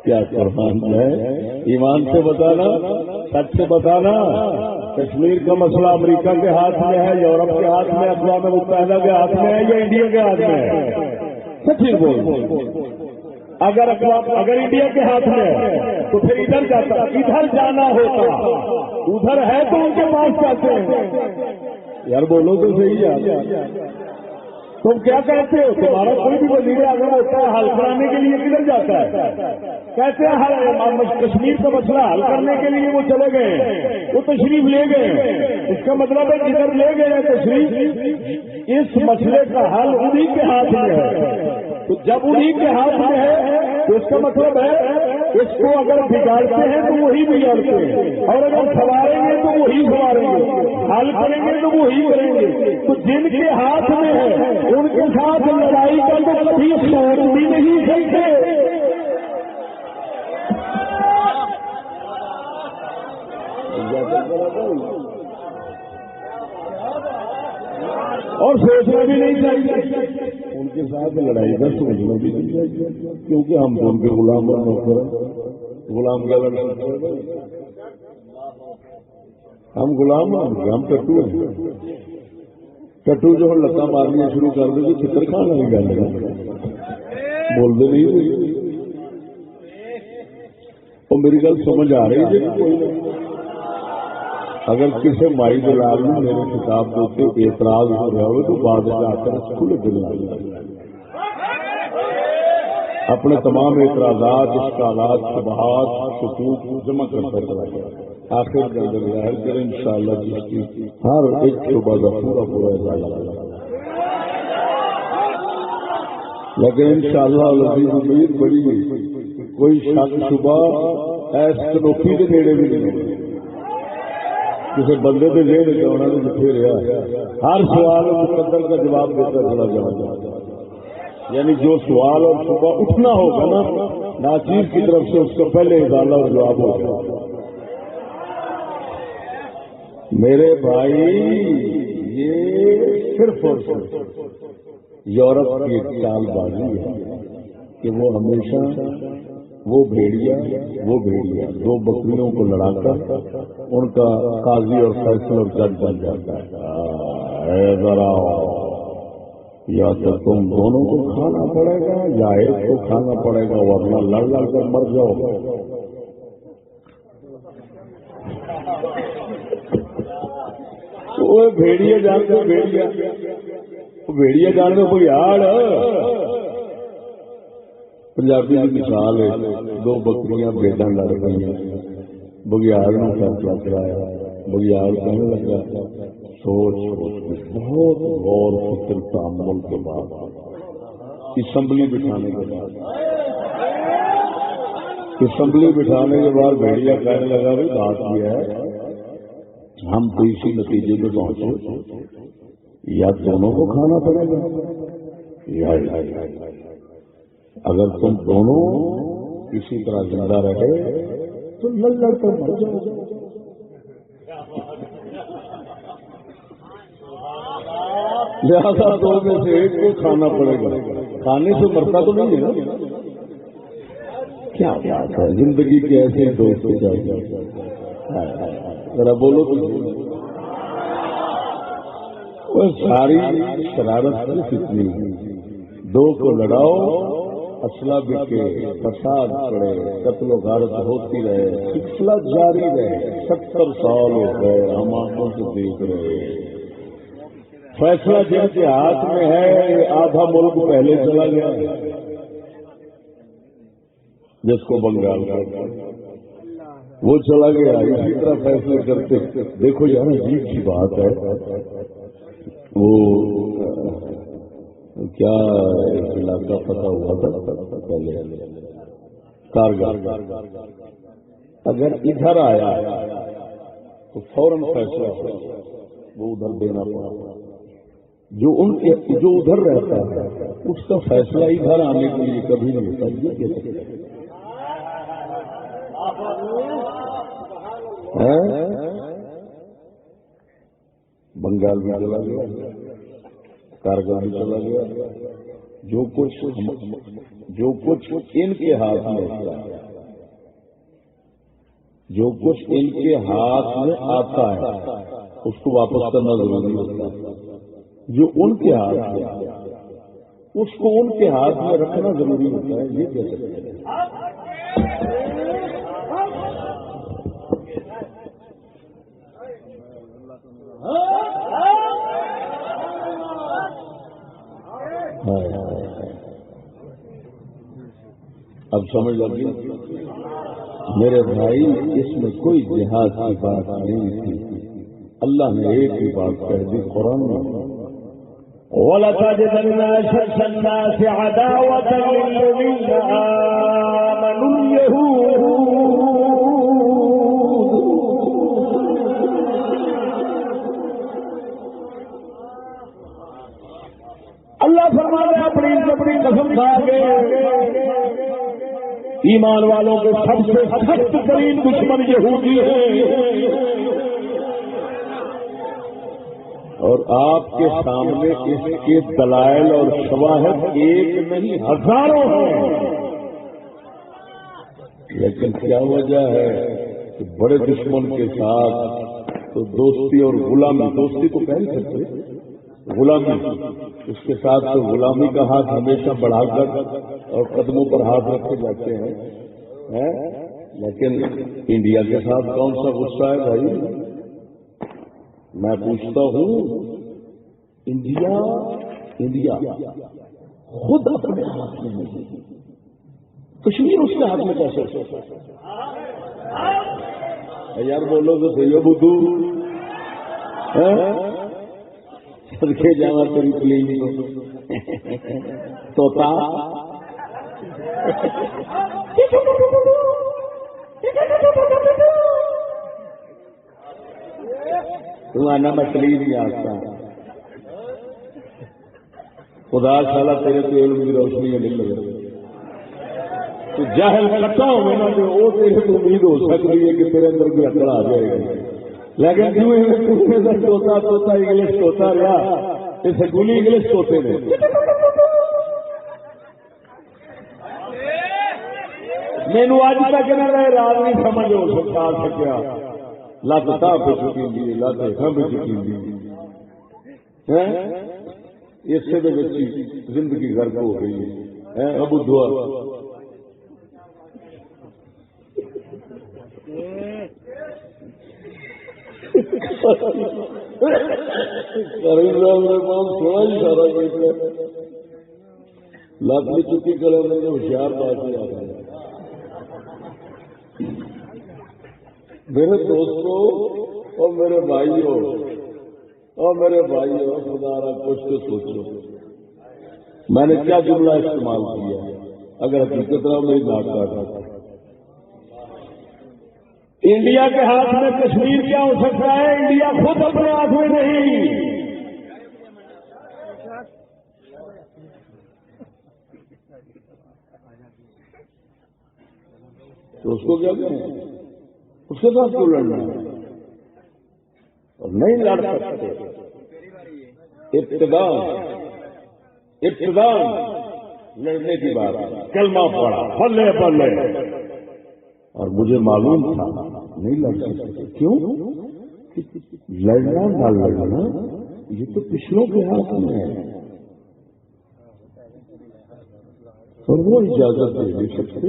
S2: کیا قربان ہے؟ ایمان سے بتانا، سچ سے بتانا. کشمیر کا مسئلہ امریکہ کے ہاتھ میں ہے، یورپ کے ہاتھ میں، اقوام متحدہ کے ہاتھ میں ہے یا انڈیا کے ہاتھ میں ہے؟ سچی بول. اگر انڈیا کے ہاتھ میں ہے تو پھر ادھر جاتا، ادھر جانا ہوتا. ادھر ہے تو ان کے پاس جاتے ہیں. یار بولو تو صحیح ہے. تم کیا کہتے ہو؟ تمہارا کوئی بھی وزیر اعظم ہوتا ہے حل کرانے کے لیے کدھر جاتا ہے؟ کہتے ہیں کشمیر کا مسئلہ حل کرنے کے لیے وہ چلے گئے، وہ تشریف لے گئے. اس کا مطلب ہے جدھر لے گئے تشریف، اس مسئلے کا حل انہی کے ہاتھ میں ہے. تو جب انہی کے ہاتھ میں ہے تو اس کا مطلب ہے اس کو اگر بگاڑتے ہیں تو وہی بگاڑتے ہیں، اور اگر سنواریں گے تو وہی سنواریں گے، حل کریں گے تو وہی کریں گے. تو جن کے ہاتھ میں ہے ان کے ساتھ لڑائی کا تو کبھی سوچ بھی نہیں سکتے. اور سوچنا بھی نہیں چاہیے، ان کے ساتھ لڑائی کا سوچنا بھی نہیں چاہیے، کیونکہ ہم تو ان کے غلام اور نوکر ہیں. غلام کیا لڑ سکتے ہیں؟ ہم غلام ہیں، ہم ٹٹو ہیں. ٹٹو جو لتا مارنی شروع کر دے تو چتر کھانا نہیں گل بولتے نہیں. اور میری گل سمجھ آ رہی ہے کوئی؟ اگر کسی مائی دلال نے میرے کتاب کے اتنے اعتراض ہو رہا ہو تو بعد میں آ کر کھلے دل اپنے تمام اعتراضات، اشکالات، شبہات، شکوک جمع کرتا چلا گیا. آخر کے اندر ظاہر کریں انشاءاللہ جس کی ہر ایک شبہ کا پورا پورا ازالہ. لیکن انشاءاللہ امید بڑی کوئی شک شبہ ایس کنوپی کے نیڑے بھی نہیں کسی بندے کے ذہن سے انہوں نے جتنے رہا ہر سوال مقدر کا جواب دیتا چلا جانا. یعنی جو سوال اور شبہ اٹھنا ہوگا نا ناچیز کی طرف سے اس کا پہلے ازالہ اور جواب ہوگا. میرے بھائی یہ صرف اور صرف یورپ کی ایک چال بازی ہے کہ وہ ہمیشہ وہ بھیڑیا دو بکریوں کو لڑا کر ان کا قاضی اور فیصلہ اور جج بن جاتا ہے. ذرا یا تو تم دونوں کو کھانا پڑے گا یا ایک کو کھانا پڑے گا ورنہ لڑ لڑ کر مر جاؤ. وہ بھیڑیا جان دو بھیڑیا جان دو کوئی آڑ پنجابی کی مثال ہے. دو بکریاں بیٹاں لڑ گئی، بگیاڑ نے فیصلہ کرایا. بگیاڑ کہنے لگا سوچ بہت غور فکر تامل کے بعد اسمبلی بٹھانے کے بعد بھیڑیا کہنے لگا بھی بات یہ ہے ہم تو اسی نتیجے میں پہنچے یا دونوں کو کھانا پڑے گا یا اگر تم دونوں اسی طرح زندہ رہے تو لڑ کر مر جاؤ. لہذا دو میں سے ایک کو کھانا پڑے گا. کھانے سے مرتا تو نہیں ہے نا. کیا بات ہے، زندگی کے ایسے دوست چاہیے. ذرا بولو تو وہ ساری شرارت کتنی دو کو لڑاؤ، اسلحہ بکے، فساد پڑے، قتل و غارت ہوتی رہے، سلسلہ جاری رہے. 70 سال ہو گئے ہم آنکھوں سے دیکھ رہے. فیصلہ جن کے ہاتھ میں ہے آدھا ملک پہلے چلا گیا جس کو بنگال وہ چلا گیا. اسی طرح فیصلے کرتے. دیکھو یار عجیب سی بات ہے، وہ کیا علاقہ پتہ ہوا تھا پہلے کارگل، اگر ادھر آیا تو فوراً فیصلہ وہ ادھر دینا پڑا. جو ادھر رہتا ہے اس کا فیصلہ ادھر آنے کے لیے کبھی نہیں ہوتا. یہ کیسے بنگال میں چلا گیا، کارگل میں چلا گیا. جو کچھ ان کے ہاتھ میں ہوتا ہے، جو کچھ ان کے ہاتھ میں آتا ہے اس کو واپس کرنا ضروری ہوتا ہے. جو ان کے ہاتھ میں اس کو ان کے ہاتھ میں رکھنا ضروری ہوتا ہے. یہ کیسے اب سمجھ لگی میرے بھائی، اس میں کوئی جہاد کی بات نہیں تھی، اللہ نے ایک ہی بات کہہ دی قرآن میں،
S3: وَلَتَجِدَنَّ أَشَدَّ النَّاسِ عَدَاوَةً لِلَّذِينَ آمَنُوا الْيَهُودَ اللہ فرماتا ہے اپنی قسم کھا کے ایمان والوں کے سب سے سخت ترین دشمن یہودی ہے،
S2: اور آپ کے سامنے اس کے دلائل اور شواہد ایک نہیں ہزاروں ہیں، لیکن کیا وجہ ہے کہ بڑے دشمن کے ساتھ تو دوستی اور غلامی، دوستی تو کہہ نہیں سکتے، غلامی، اس کے ساتھ تو غلامی کا ہاتھ ہمیشہ بڑھا کر اور قدموں پر ہاتھ رکھے جاتے ہیں، لیکن انڈیا کے ساتھ کون سا غصہ ہے بھائی؟ میں پوچھتا ہوں، انڈیا خود اپنے ہاتھ میں نہیں، کشمیر اس کے ہاتھ میں کیسے؟ یار بولو تو صحیح ہو بدھو، سڑکے جانا تیری پلیز توتا تمہارا مچھلی نہیں آتا، خدا سالا تیرے تو علم کی روشنی نہیں لگ رہی، تو جاہل کٹا ہوگا نا تو وہ تیرے تو امید ہو سکتی ہے کہ تیرے اندر کوئی عقل آ جائے گا، لیکن توتا توتا انگلش توتا رہا، یہ سکولی انگلش توتے نے، مینو اج تک نہ راز نہیں سمجھ ہو سکتا آ سکیا، لت تاہ پہ چکی دی، لت ہم پہ چکی دی، اسے زندگی غرق ہو گئی ہے۔ ابو دعا سونا ہی سارا لت بھی چکی کرے میں ہوشیار بات نہیں آ رہا۔ میرے دوستوں اور میرے بھائیوں خدا را کچھ تو سوچو، میں نے کیا جملہ استعمال کیا؟ اگر حقیقت رہا میری بات کاٹا،
S3: انڈیا کے ہاتھ میں کشمیر کیا ہو سکتا ہے؟ انڈیا خود اپنے ہاتھ میں نہیں،
S2: تو اس کو کیا کہیں؟ اس کے ساتھ کیوں لڑنا ہے؟ اور نہیں لڑ سکتے، ابتداء لڑنے کی بات، کلمہ پڑا پلے پلے، اور مجھے معلوم تھا نہیں لڑ سکتے، کیوں؟ لڑنا نہ لڑنا یہ تو پچھلوں کے ہاتھ میں ہے، اور وہ اجازت دے نہیں سکتے۔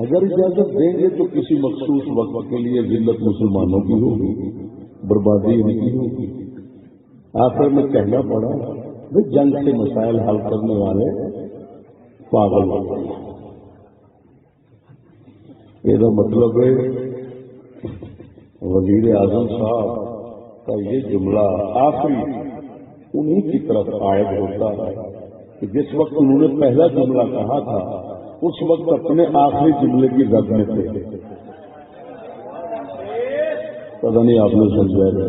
S2: اگر اجازت دیں گے تو کسی مخصوص وقت کے لیے ذلت مسلمانوں کی ہوگی، بربادی ان کی ہوگی۔ آخر میں کہنا پڑا بھائی جنگ سے مسائل حل کرنے والے پاگل ہوتے ہیں۔ یہ مطلب ہے وزیر اعظم صاحب کا یہ جملہ آخری انہی کی طرف عائد ہوتا ہے کہ جس وقت انہوں نے پہلا جملہ کہا تھا اس وقت اپنے آخری جملے کی رد میں تھے، پتہ نہیں آپ نے سمجھا ہے۔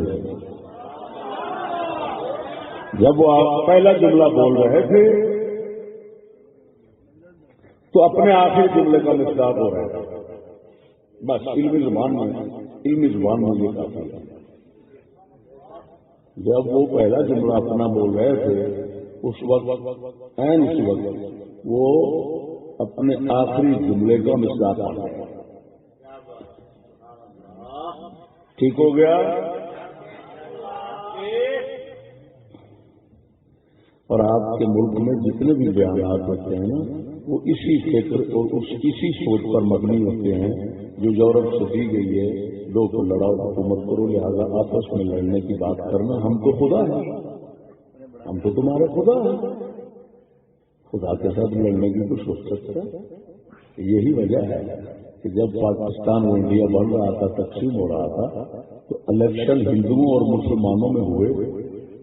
S2: جب وہ آپ پہلا جملہ بول رہے تھے تو اپنے آخری جملے کا مصداق ہو رہا ہے، بس علمی زبان میں یہ کافی ہے۔ جب وہ پہلا جملہ اپنا بول رہے تھے اس وقت وہ اپنے آخری جملے کا مصداق آ گیا۔ ٹھیک ہو گیا؟ اور آپ کے ملک میں جتنے بھی بیانات ہوتے ہیں نا وہ اسی فکر اور اسی سوچ پر مبنی ہوتے ہیں جو یورپ سے دی گئی ہے، دو کو لڑاؤ حکومت کرو، لہٰذا آپس میں لڑنے کی بات کرنا، ہم تو خدا ہیں، ہم تو تمہارے خدا ہیں، خدا کے ساتھ لڑنے کی تو سوچ سکتا ہے. یہی وجہ ہے کہ جب پاکستان و انڈیا بن رہا تھا، تقسیم ہو رہا تھا، تو الیکشن ہندوؤں اور مسلمانوں میں ہوئے،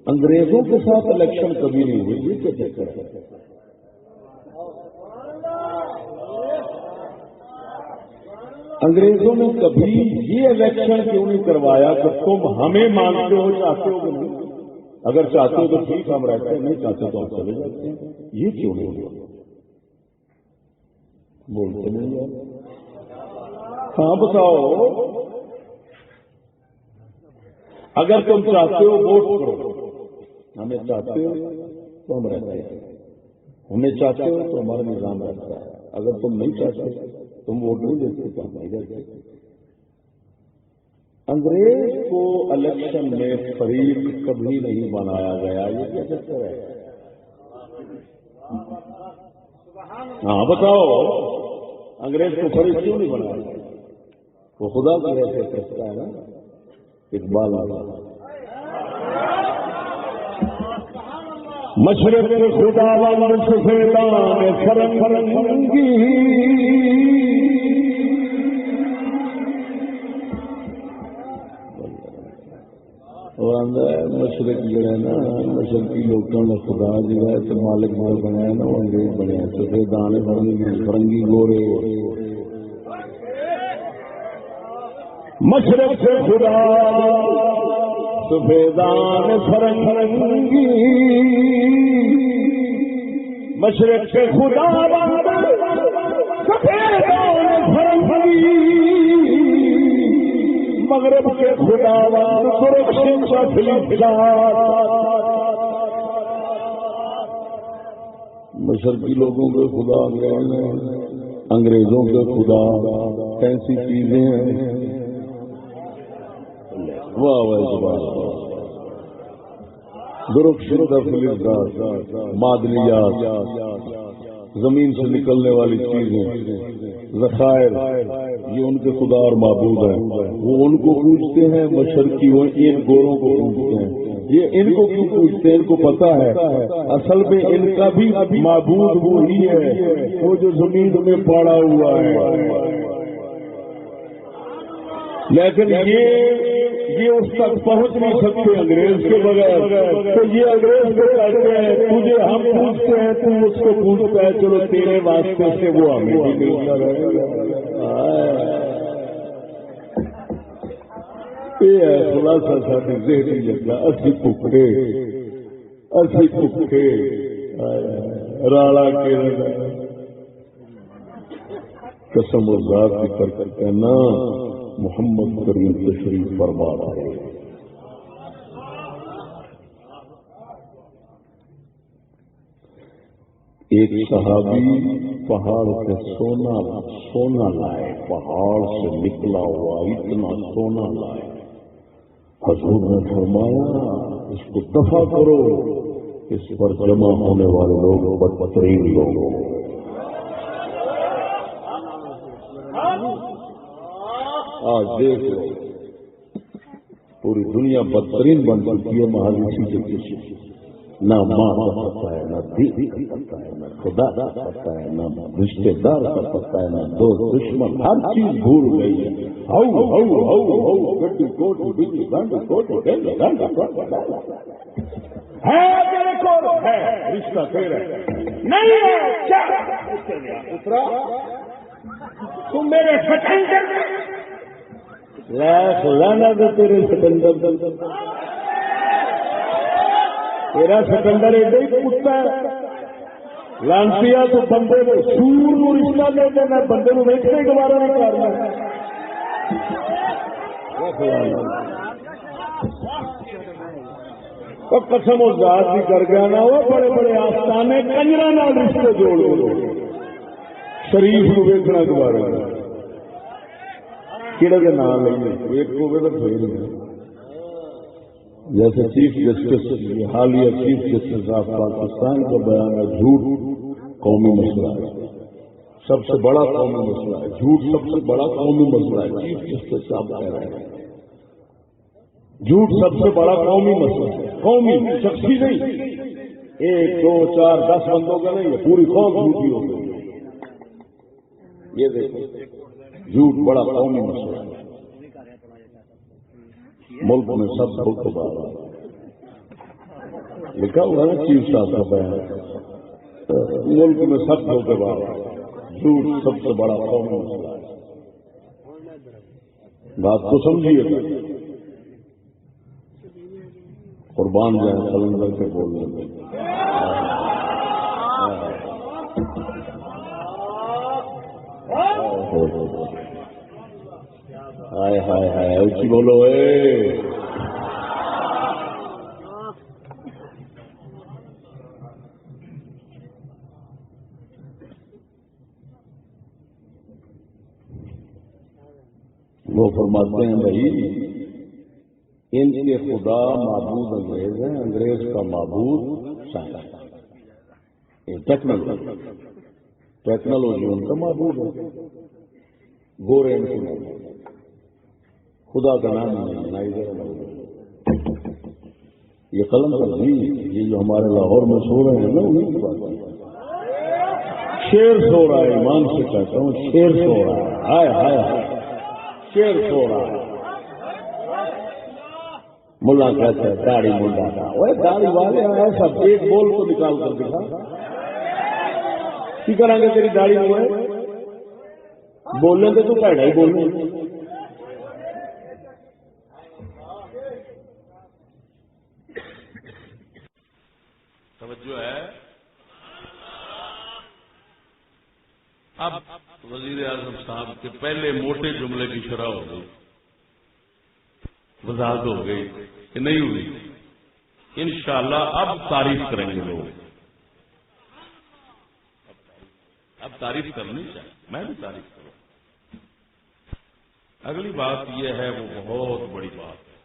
S2: انگریزوں کے ساتھ الیکشن کبھی نہیں ہوئے. یہ کیا چکر ہے؟ انگریزوں نے کبھی یہ الیکشن کیوں نہیں کروایا کہ تم ہمیں مانتے ہو، چاہتے ہو کہ نہیں؟ اگر چاہتے ہو تو ٹھیک ہم رہتے ہیں، نہیں چاہتے تو ہم چلے جاتے ہیں. یہ کیوں نہیں ہوا؟ بولتے نہیں یار. ہاں بتاؤ، اگر تم چاہتے ہو ووٹ کرو، ہمیں چاہتے ہو تو ہم رہتے ہیں، ہمیں چاہتے ہو تو ہمارا نظام رہتا ہے. اگر تم نہیں چاہتے، تم ووٹ نہیں دیتے تو ہم نہیں رہتے. انگریز کو الیکشن میں فریق کبھی نہیں بنایا گیا. یہ کیا چکر ہے؟ ہاں بتاؤ، انگریز کو فریق کیوں نہیں بنایا گیا؟ وہ خدا کی حیثیت رکھتا ہے نا. اقبال
S3: مشرق خدا والے سفیدان فرنگی
S2: مشرق جڑا نا، مشرقی لوگوں نے خدا جو ہے تو مالک مال بنایا نا، وہ انگریز بنیا. سفیدان فرنگی گورے.
S3: مشرق سے خدا سفیدان فرنگی، مشرق سے خدا سفیدان فرنگی، مغرب کے خدا
S2: مشرقی لوگوں کے خدا انگریز ہیں، انگریزوں کے خدا کیسی چیزیں ہیں. واہ واہ. معدنیات، زمین سے نکلنے والی چیزیں، ذخائر، یہ ان کے خدا اور معبود ہیں. وہ ان کو پوجتے ہیں مشرقی، وہ ان گوروں کو پوجتے ہیں. یہ ان کو کیوں پوجتے ہیں؟ ان کو پتا ہے اصل میں ان کا بھی معبود وہی ہے، وہ جو زمین میں پڑا ہوا ہے. لیکن یہ اس تک پہنچ نہیں سکتے انگریز کے بغیر. تو یہ انگریز کو کہتے ہیں تجھے ہم پوچھتے ہیں، تم اس کو پوچھتا ہے، چلو تیرے واسطے سے وہ ہمیں بھی ملتا رہے گا. یہ ہے خلاصہ ساری ذہنی جگہ. اسی بھوکے رالا کے قسم و ذات کی کر کہنا محمد کریم تشریف فرما رہے. ایک صحابی پہاڑ سے سونا لائے، پہاڑ سے نکلا ہوا اتنا سونا لائے. حضور نے فرمایا اس کو دفع کرو، اس پر جمع ہونے والے لوگ بدترین لوگ. آج دیکھ لو پوری دنیا بدترین بن چکی ہے محض اسی کے پیچھے. نہ ماں کا پتہ ہے، نہ بیوی کا پتہ ہے، نہ خدا کا پتہ ہے، نہ رشتے دار کا پتہ ہے، نہ دوست دشمن، ہر چیز بھول گئی ہے. گڈی کوٹی بجلی گنڈ کوٹی
S3: ہے میرے کو ہے
S2: رشتہ تیرا
S3: نہیں ہے کیا اترا تم میرے سٹنڈر
S2: لانا تو تیرے سٹنڈر، تیرا سٹنڈر ایڈا ہی کتا ہے. لانسی تو بندے کو سور کو رشتہ دے دینا، بندے کو ویچنے دوبارہ نہیں کرنا. قسم و ذات بھی کر گیا نا، وہ بڑے بڑے آستانے کنجرا نال رشتے جوڑ دو، شریف کو ویچنا دوبارہ کہڑے کے نام لیں ایک کو جیسے چیف جسٹس حالیہ چیف جسٹس آف پاکستان کا بیان ہے جھوٹ قومی مسئلہ ہے، سب سے بڑا قومی مسئلہ ہے. جھوٹ سب سے بڑا قومی مسئلہ ہے. چیف جسٹس صاحب کہہ رہے ہیں جھوٹ سب سے بڑا قومی مسئلہ ہے، قومی شخصی نہیں. 1 2 4 10 بندوں کا نہیں ہے، پوری قوم جھوٹی ہو گئی۔ یہ دیکھو جھوٹ بڑا قومی مسئلہ ہے، ملک میں سب کو بارا لکھا ہوا ہے چیف صاحب کا بیان، ملک میں سب کو بارا جھوٹ سب سے بڑا قومی مسئلہ ہے۔ بات کو سمجھیے گا، قربان جائیں قلندر کے بولنے میں۔ ہائے ہائے ہائے اچھی بولو اے۔ وہ فرماتے ہیں بھائی ان کے خدا معبود انگریز ہیں، انگریز کا معبود سائنس ہے، ٹیکنالوجی ان کا معبود ہے، گورے ان کے معبود ہے، خدا کا نام نہیں۔ یہ قلم جی یہ جو ہمارے لاہور میں سو رہے ہیں نا انہیں کی بات ہے، شیر سو رہا ہے، ایمان سے کہتا ہوں شیر سو رہا ہے، ہائے ہائے ہائے شیر سو رہا ہے۔ ملا کہتا ہے داڑھی ملا کا، وہ داڑھی والے ایسا ایک بول تو نکال کر دکھا، کی کریں گے تیری داڑھی میں بولنے کے تو کہنا ہی بولنے۔
S1: توجہ ہے۔ اب وزیر اعظم صاحب کے پہلے موٹے جملے کی شرح ہو گئی، وضاحت ہو گئی کہ نہیں ہوئی، انشاءاللہ اب تعریف کریں گے لوگ، اب تعریف کرنی چاہیے، میں بھی تعریف کروں۔ اگلی بات یہ ہے، وہ بہت بڑی بات ہے،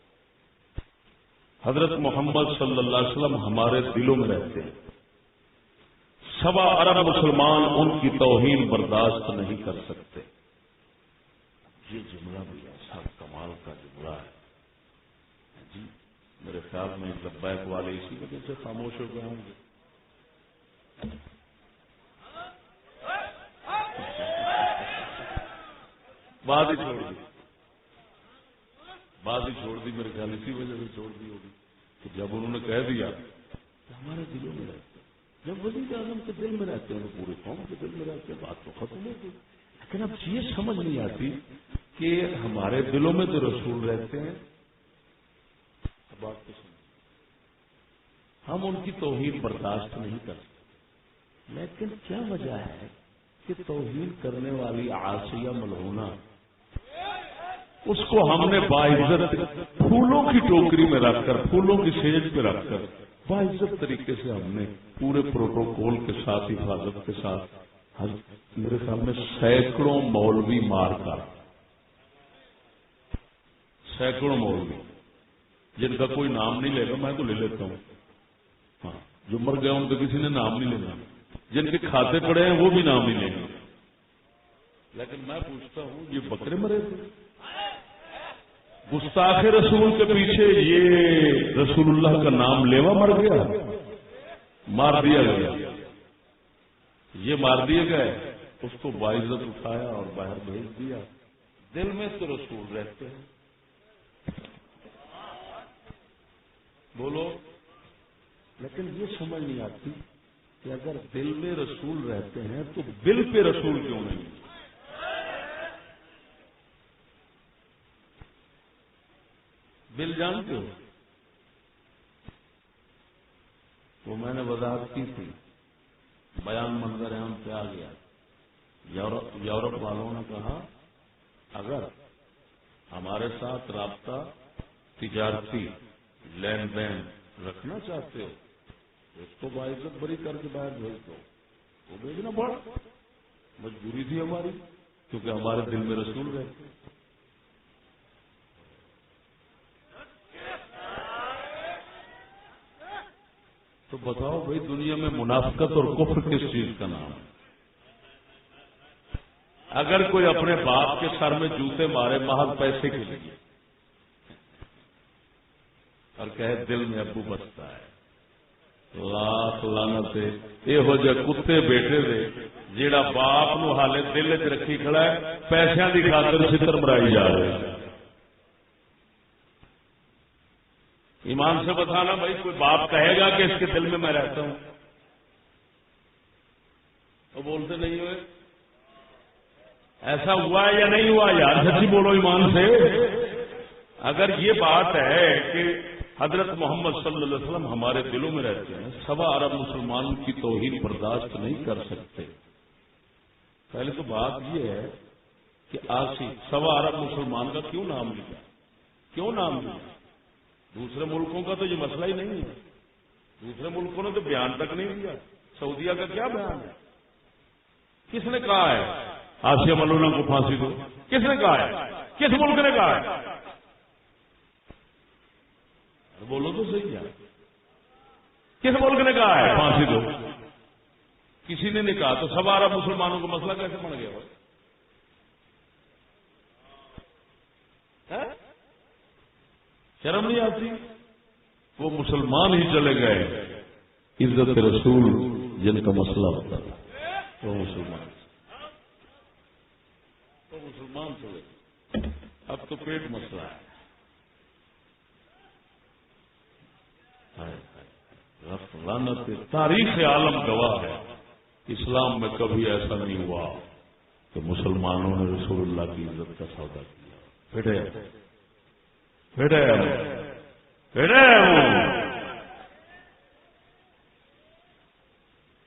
S1: حضرت محمد صلی اللہ علیہ وسلم ہمارے دلوں میں رہتے ہیں، 1.25 ارب مسلمان ان کی توہین برداشت نہیں کر سکتے۔ یہ جملہ بھی ایسا کمال کا جملہ ہے جی، میرے خیال میں لبیک والے اسی وجہ سے خاموش ہو گئے ہوں گے۔ بات ہی چھوڑ دی، بات ہی چھوڑ دی، میرے خیال اسی وجہ سے چھوڑ دی ہوگی کہ جب انہوں نے کہہ دیا کہ ہمارے دلوں میں رہتے، جب وزیر اعظم کے دل میں رہتے ہیں تو پورے قوم کے دل میں رہتے ہیں، بات تو ختم ہو گئی۔ لیکن اب یہ سمجھ نہیں آتی کہ ہمارے دلوں میں تو رسول رہتے ہیں، بات تو سمجھ، ہم ان کی توہین برداشت نہیں کر سکتے، لیکن کیا وجہ ہے کہ توہین کرنے والی عاصیہ ملعونہ اس کو ہم نے باعزت پھولوں کی ٹوکری میں رکھ کر، پھولوں کی سیج پہ رکھ کر باعزت طریقے سے ہم نے پورے پروٹوکول کے ساتھ، حفاظت کے ساتھ، میرے سامنے سینکڑوں مولوی مار کر، سینکڑوں مولوی جن کا کوئی نام نہیں لے گا، میں تو لے لیتا ہوں، ہاں جو مر گئے ان کا کسی نے نام نہیں لینا، جن کے کھاتے پڑے ہیں وہ بھی نام نہیں لیں گے، لیکن میں پوچھتا ہوں یہ بکرے مرے تھے؟ گستاخ رسول کے پیچھے یہ رسول اللہ کا نام لیوا مر گیا، مار دیا گیا، یہ مار دیے گئے، اس کو باعزت اٹھایا اور باہر بھیج دیا، دل میں تو رسول رہتے ہیں، بولو، لیکن یہ سمجھ نہیں آتی کہ اگر دل میں رسول رہتے ہیں تو دل پہ رسول کیوں نہیں؟ بل جانتے ہو، وہ میں نے وضاحت کی تھی، بیان منظر عام پہ آ گیا، یورپ والوں نے کہا اگر ہمارے ساتھ رابطہ تجارتی لین دین رکھنا چاہتے ہو تو اس کو باعزت بری کر کے باہر بھیج دو، وہ بھیجنا پڑا، مجبوری تھی ہماری، کیونکہ ہمارے دل میں رسول رہتے۔ تو بتاؤ بھائی دنیا میں منافقت اور کفر کس چیز کا نام ہے؟ اگر کوئی اپنے باپ کے سر میں جوتے مارے محض پیسے کے لیے اور کہے دل میں ابو بستا ہے، لاکھ لعنت یہو جہ کتے بیٹے دے جیڑا باپ نو حالے دل چ رکھی کھڑا ہے پیسوں کی خاطر چھتر مرائی جا رہے ہیں. ایمان سے بتانا بھائی کوئی باپ کہے گا کہ اس کے دل میں میں رہتا ہوں؟ تو بولتے نہیں ہوئے. ایسا ہوا ہے یا نہیں ہوا یار؟ سچی بولو ایمان سے. اگر یہ بات ہے کہ حضرت محمد صلی اللہ علیہ وسلم ہمارے دلوں میں رہتے ہیں، 1.25 ارب مسلمان کی توہین برداشت نہیں کر سکتے. پہلے تو بات یہ ہے کہ آسی 1.25 ارب مسلمان کا کیوں نام لیا؟ کیوں نام لیا؟ دوسرے ملکوں کا تو یہ مسئلہ ہی نہیں ہے. دوسرے ملکوں نے تو بیان تک نہیں دیا. سعودیہ کا کیا بیان ہے؟ کس نے کہا ہے آسیہ ملونہ کو پھانسی دو؟ کس نے کہا ہے؟ کس ملک نے کہا ہے؟ بولو تو صحیح ہے. کس ملک نے کہا ہے پھانسی دو؟ کسی نے نہیں کہا. تو 1.25 ارب مسلمانوں کا مسئلہ کیسے بن گیا؟ شرم نہیں آتی؟ وہ مسلمان ہی چلے گئے. عزت رسول جن کا مسئلہ ہوتا تھا وہ مسلمان چلے گئے. اب تو پیٹ مسئلہ ہے. لعنت. تاریخ عالم گواہ ہے اسلام میں کبھی ایسا نہیں ہوا کہ مسلمانوں نے رسول اللہ کی عزت کا سودا کیا. پھڑے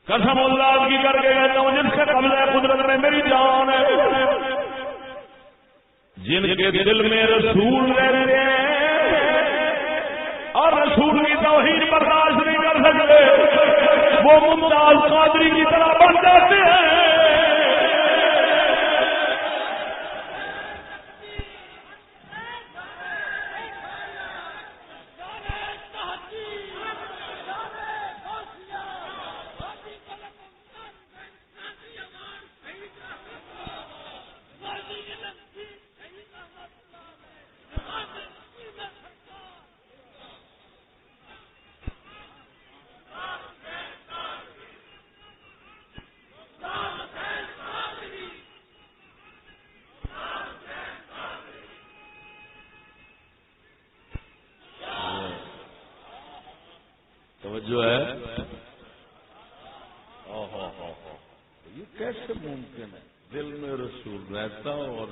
S1: قسم اللہ کی کر کے کہتا ہوں جس کا قبضہ قدرت میں میری جان ہے، جن کے دل میں رسول رہتے ہیں اور رسول کی توہین برداشت نہیں کر سکتے، وہ ممتاز قادری کی طرح بن جاتے ہیں. جو ہے یہ کیسے ممکن ہے دل میں رسول رہتا اور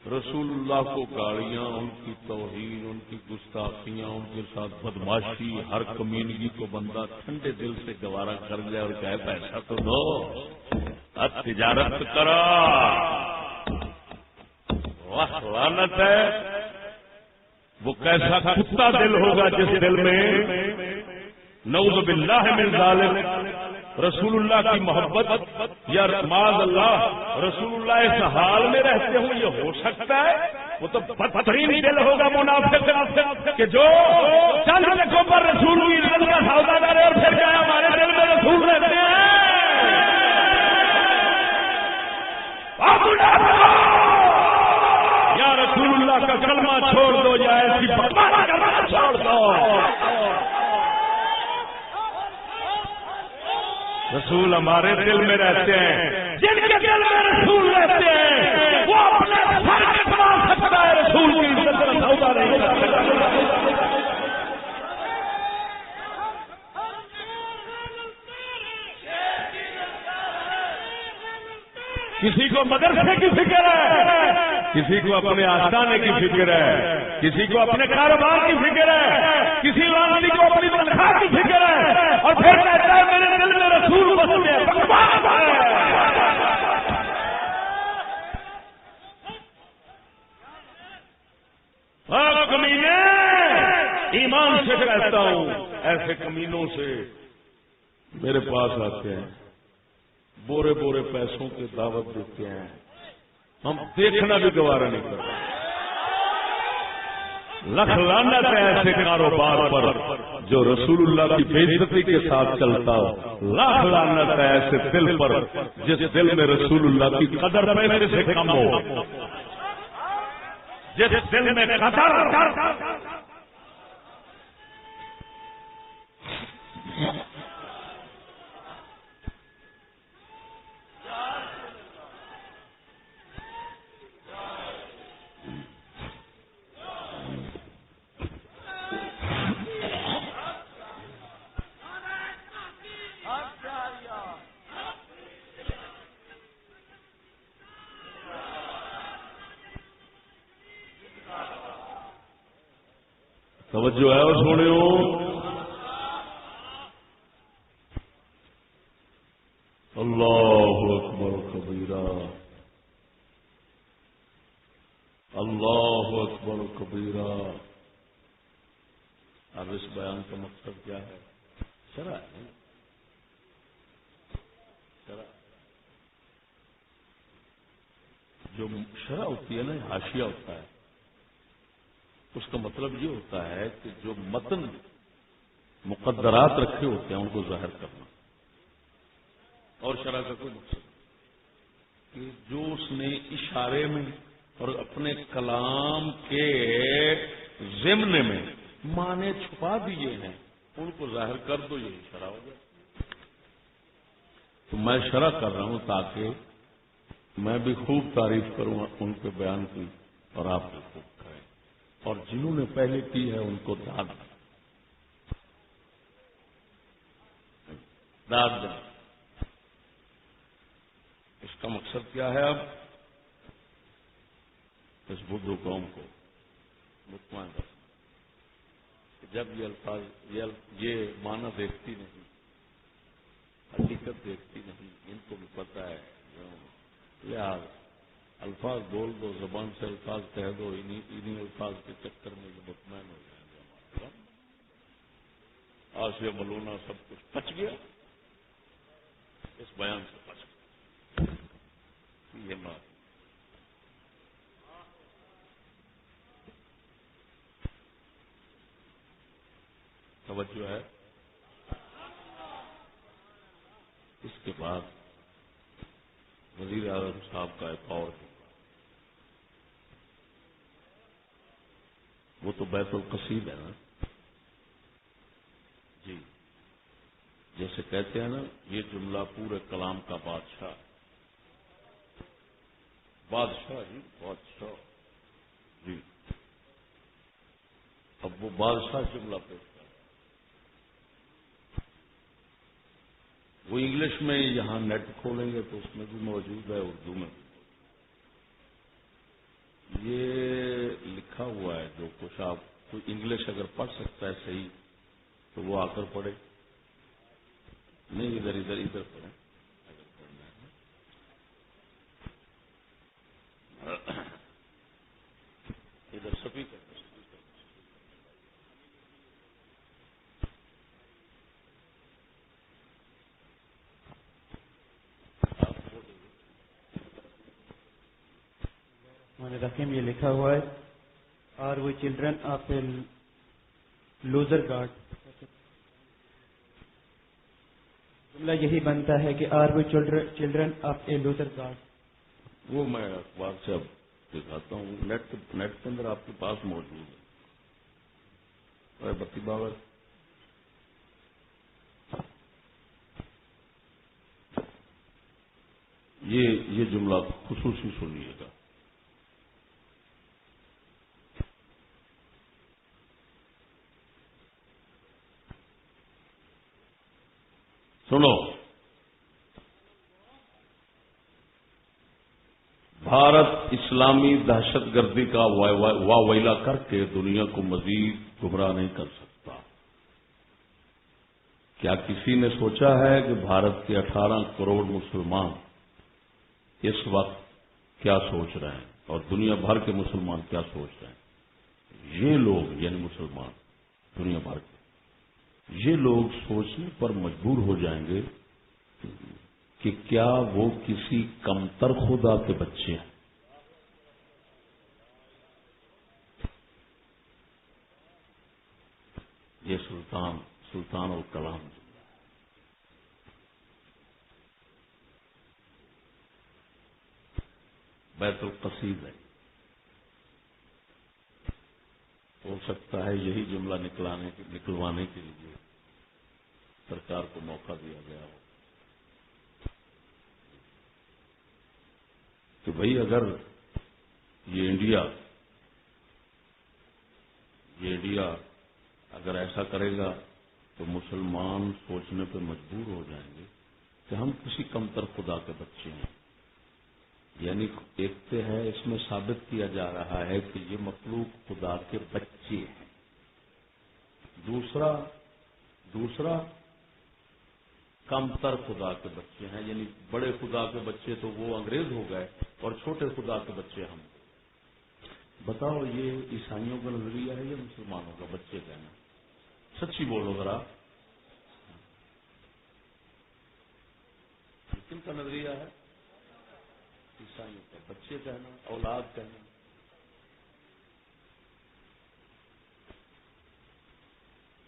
S1: رسول اللہ کو گالیاں، ان کی توہین، ان کی گستاخیاں، ان کے ساتھ بدماشی، ہر کمینگی کو بندہ ٹھنڈے دل سے گوارا کر جائے اور کہے پیسہ تو دو، اب تجارت کرا. واہ لعنت ہے. وہ کیسا کتا دل ہوگا جس دل میں نعوذ باللہ من ذالک رسول اللہ کی محبت یا معاذ اللہ رسول اللہ اس حال میں رہتے ہوں. یہ ہو سکتا ہے؟ وہ تو بدترین دل ہوگا منافق کہ جو چند جگہوں پر رسول کی عزت کا سودا کرے اور پھر کہے ہمارے دل میں رسول رہتے ہیں. یا رسول اللہ کا کلمہ چھوڑ دو یا ایسی بکواس کرنا چھوڑ دو. رسول ہمارے دل میں رہتے ہیں. جن کے دل میں رسول رہتے ہیں وہ اپنے سر کے کما سکتا ہے، رسول کی عزت کا سودا نہیں کر سکتا. کسی کو مدرسے کی فکر ہے، کسی کو اپنے آستانے کی فکر ہے، کسی کو اپنے کاروبار کی فکر ہے، کسی والی کو اپنی تنخواہ کی فکر ہے، اور پھر کہتا ہے میرے دل میں رسول بستے ہیں. کمینے ایمان سے کہتا ہوں ایسے کمینوں سے میرے پاس آتے ہیں، بورے بورے پیسوں کی دعوت دیتے ہیں، ہم دیکھنا بھی گوارا نہیں کرتے. لکھ لعنت ہے ایسے کاروبار پر جو رسول اللہ کی بے عزتی کے ساتھ چلتا ہو. لاکھ لعنت ہے ایسے دل پر جس دل میں رسول اللہ کی قدر پیسے سے کم ہو، جس دل میں قدر توجہ ہے اور سونے ہو. اللہ اکبر کبیرہ اللہ اکبر کبیرہ. اب اس بیان کا مقصد کیا ہے؟ شرع ہے. شرع جو شرع ہوتی ہے نا، حاشیہ ہوتا ہے. اس کا مطلب یہ ہوتا ہے کہ جو متن مقدرات رکھے ہوتے ہیں ان کو ظاہر کرنا. اور شرع کا کوئی مقصد کہ جو اس نے اشارے میں اور اپنے کلام کے ضمن میں معنی چھپا دیے ہیں ان کو ظاہر کر دو، یہ شرع ہو جائے. تو میں شرع کر رہا ہوں تاکہ میں بھی خوب تعریف کروں ان کے بیان کی اور آپ بھی خوب کریں، اور جنہوں نے پہلے کی ہے ان کو داد دیں. اس کا مقصد کیا ہے؟ اب اس بدھو قوم کو مطمئن رکھنا کہ جب یہ الفاظ یہ معنی دیکھتی نہیں، حقیقت دیکھتی نہیں، ان کو بھی پتہ ہے. لہٰذا الفاظ بول دو، زبان سے الفاظ کہہ دو، انہی الفاظ کے چکر میں یہ مطمئن ہو جائیں گے. ہمارا آسیہ ملونا سب کچھ بچ گیا، اس بیان سے بچ گیا. یہ بات توجہ ہے. اس کے بعد وزیر اعظم صاحب کا ایک اور وہ تو بیت القصید ہے نا جی. جیسے کہتے ہیں نا، یہ جملہ پورے کلام کا بادشاہ جی بادشاہ جی. اب وہ بادشاہ جملہ پیش کر وہ انگلش میں یہاں نیٹ کھولیں گے تو اس میں بھی موجود ہے، اردو میں. یہ لکھا ہوا ہے جو کچھ آپ کوئی انگلش اگر پڑھ سکتا ہے صحیح تو وہ آ کر پڑھے. نہیں ادھر پڑھیں اگر پڑھنا ہے. ادھر سپیکر
S4: رقم یہ لکھا ہوا ہے، are we children of a loser god. جملہ یہی بنتا ہے کہ are we children of a loser god.
S1: وہ میں اخبار سے اب دکھاتا ہوں، نیٹ کے اندر آپ کے پاس موجود ہے. بتی باور یہ جملہ خصوصی سنیے گا. سنو، بھارت اسلامی دہشت گردی کا واویلا کر کے دنیا کو مزید گمراہ نہیں کر سکتا. کیا کسی نے سوچا ہے کہ بھارت کے 18 کروڑ مسلمان اس وقت کیا سوچ رہے ہیں اور دنیا بھر کے مسلمان کیا سوچ رہے ہیں؟ یہ لوگ یعنی مسلمان دنیا بھر کے یہ لوگ سوچنے پر مجبور ہو جائیں گے کہ کیا وہ کسی کمتر خدا کے بچے ہیں. یہ سلطان الکلام بیت القصید ہے. ہو سکتا ہے یہی جملہ نکلوانے کے لیے سرکار کو موقع دیا گیا ہو کہ بھئی اگر یہ انڈیا اگر ایسا کرے گا تو مسلمان سوچنے پہ مجبور ہو جائیں گے کہ ہم کسی کمتر خدا کے بچے ہیں. یعنی ایک تو ہے اس میں ثابت کیا جا رہا ہے کہ یہ مخلوق خدا کے بچے ہیں، دوسرا کم تر خدا کے بچے ہیں، یعنی بڑے خدا کے بچے تو وہ انگریز ہو گئے اور چھوٹے خدا کے بچے ہم۔ بتاؤ یہ عیسائیوں کا نظریہ ہے یا مسلمانوں کا بچے کہنا؟ سچی بولو ذرا، کن کا نظریہ ہے؟ عیسائیوں کا بچے کہنا، اولاد کہنا۔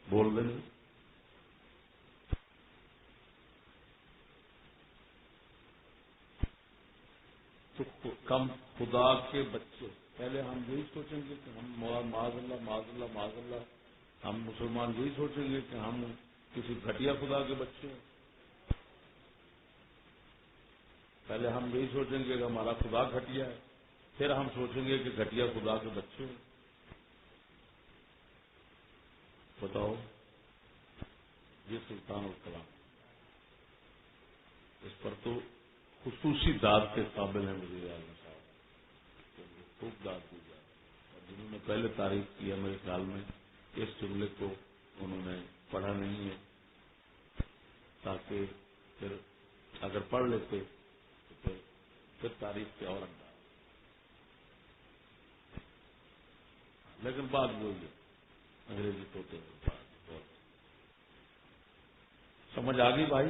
S1: بول رہے ہیں تو کم خدا کے بچے، پہلے ہم یہی سوچیں گے کہ ہم معاذ اللہ ہم مسلمان یہی سوچیں گے کہ ہم کسی گھٹیا خدا کے بچے ہیں۔ پہلے ہم یہی سوچیں گے کہ ہمارا خدا گھٹیا ہے، پھر ہم سوچیں گے کہ گھٹیا خدا کے بچے ہیں۔ بتاؤ، یہ سلطان الکلام، اس پر تو خصوصی داد کے قابل ہیں وزیر اعظم صاحب، خوب داد دی جائے، اور جنہوں نے پہلے تعریف کیا میرے خیال میں اس جملے کو انہوں نے پڑھا نہیں ہے، تاکہ پھر اگر پڑھ لیتے تو پھر تعریف کے اور انداز، لیکن بات وہی ہے، انگریزی توتے سمجھ آ گئی بھائی؟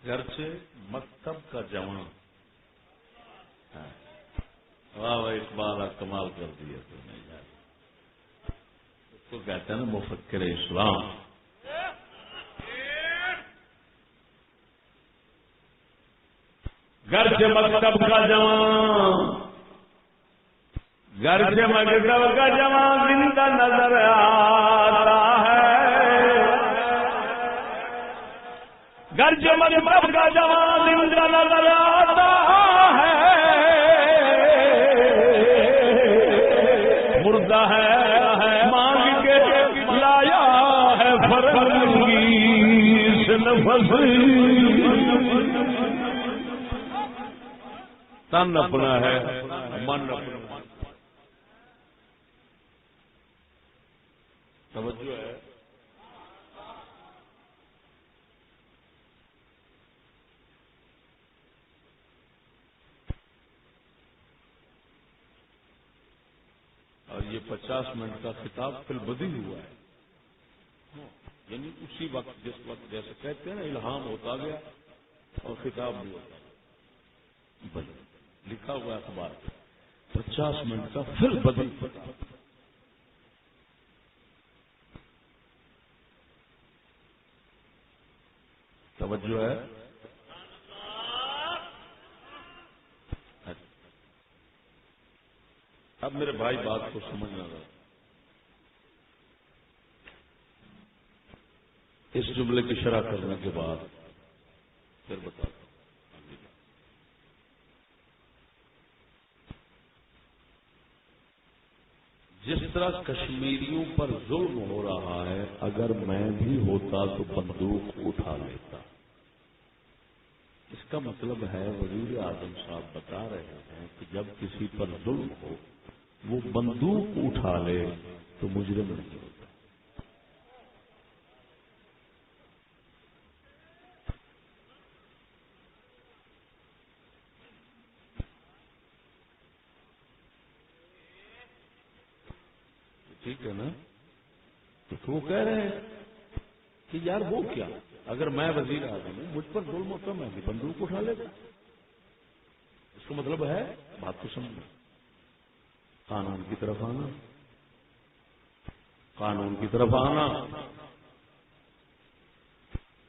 S1: گھر سے مکتب کا جوان، واہ واہ اقبال کمال کر دیا تو نہیں جائے، اس کو کہتے ہیں نا مفکر اسلام۔
S3: گھر سے مکتب کا جوان، گھر سے مکتب کا جوان زندہ نظر آتا ہے، گھر سے مکتب کا جوان زندہ نظر آتا ہے، مردہ ہے مانگ کے لایا ہے فرنگی سے نفس،
S1: تن اپنا ہے من اپنا۔ توجہ ہے؟ اور یہ 50 منٹ کا خطاب فی البدی ہوا ہے، یعنی اسی وقت جس وقت جیسے کہتے ہیں نا الہام ہوتا گیا اور خطاب بھی ہوتا گیا، لکھا ہوا اخبار پہ 50 منٹ کا فی البدی خطاب۔ توجہ ہے؟ اب میرے بھائی بات کو سمجھنا رہا، اس جملے کی شرح کرنے کے بعد پھر بتاتا ہوں۔ جس طرح کشمیریوں پر ظلم ہو رہا ہے، اگر میں بھی ہوتا تو بندوق اٹھا لیتا۔ اس کا مطلب ہے وزیر اعظم صاحب بتا رہے ہیں کہ جب کسی پر ظلم ہو وہ بندوق اٹھا لے تو مجرم نہیں ہوتا۔ ٹھیک ہے نا؟ تو وہ کہہ رہے ہیں کہ یار وہ کیا، اگر میں وزیر اعظم ہوں مجھ پر ظلم ہوتا میں بھی بندوق اٹھا لیتا۔ اس کا مطلب ہے بات کو سمجھنا، قانون کی طرف آنا، قانون کی طرف آنا،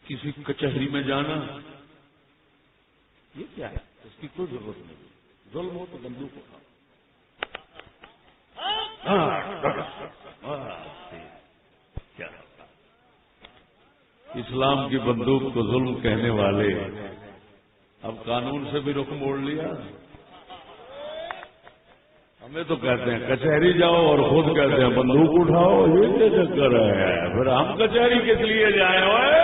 S1: کسی کچہری میں جانا، یہ کیا ہے؟ اس کی کوئی ضرورت نہیں، ظلم ہو تو بندوق اٹھاؤ۔ اسلام کی بندوق کو ظلم کہنے والے اب قانون سے بھی رخ موڑ لیا۔ ہمیں تو کہتے ہیں کچہری جاؤ اور خود کہتے ہیں بندوق اٹھاؤ، یہ کیا چکر ہے؟ پھر ہم کچہری کس لیے جائیں ہوئے؟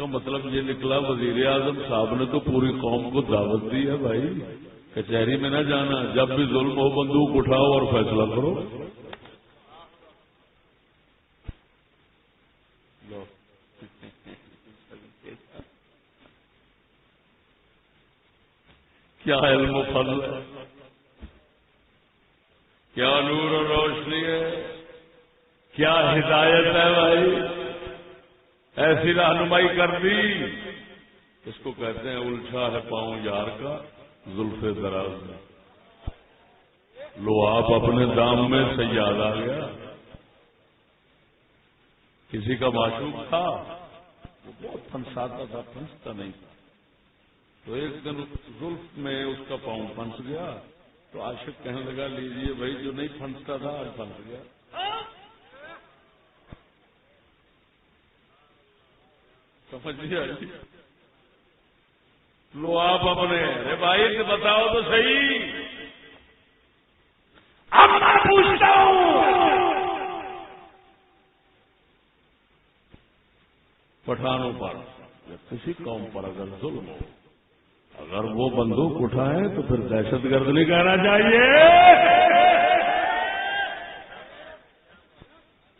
S1: کا مطلب یہ نکلا وزیر اعظم صاحب نے تو پوری قوم کو دعوت دی ہے بھائی کچہری میں نہ جانا، جب بھی ظلم ہو بندوق اٹھاؤ اور فیصلہ کرو. کیا علم و فضل ہے، کیا نور و روشنی ہے، کیا ہدایت ہے بھائی. ایسی رہنمائی کر دی. اس کو کہتے ہیں الجھا ہے پاؤں یار کا زلف دراز میں. لو آپ اپنے دام میں سیاد آ گیا. کسی کا معشوق تھا وہ بہت پھنساتا تھا، پھنستا نہیں تھا. تو ایک دن زلف میں اس کا پاؤں پھنس گیا تو عاشق کہنے لگا لیجیے بھائی جو نہیں پھنستا تھا آج پھنس گیا. سمجھیے لو آپ اپنے ارے بھائی سے بتاؤ تو صحیح. اب میں پوچھتا ہوں پٹھانوں پر یا کسی قوم پر اگر ظلم ہو، اگر وہ بندوق اٹھائے تو پھر دہشت گرد نہیں کہنا چاہیے.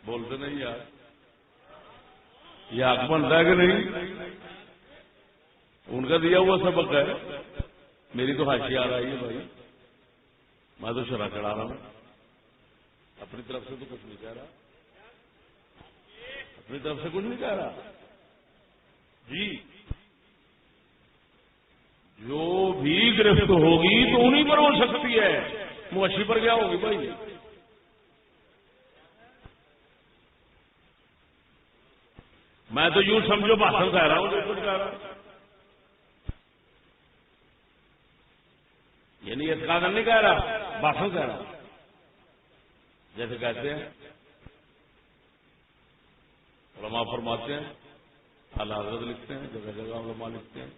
S1: بولتے نہیں یار، یہ حق بنتا ہے کہ نہیں؟ ان کا دیا ہوا سبق ہے. میری تو حاشی آ رہی ہے بھائی، میں تو شرح چڑھا رہا ہوں. اپنی طرف سے تو کچھ نہیں کہہ رہا، اپنی طرف سے کچھ نہیں کہہ رہا جی. جو بھی گرفت ہوگی تو انہیں پر ہو سکتی ہے، موشی پر کیا ہوگی بھائی؟ میں تو یوں سمجھو بھاشن کہہ رہا ہوں جو کچھ کہہ رہا ہوں، یعنی اعتقاد نہیں کہہ رہا، بھاشن کہہ رہا ہوں. جیسے کہتے ہیں علماء فرماتے ہیں، اعلیٰ حضرت لکھتے ہیں، جگہ جگہ علماء لکھتے ہیں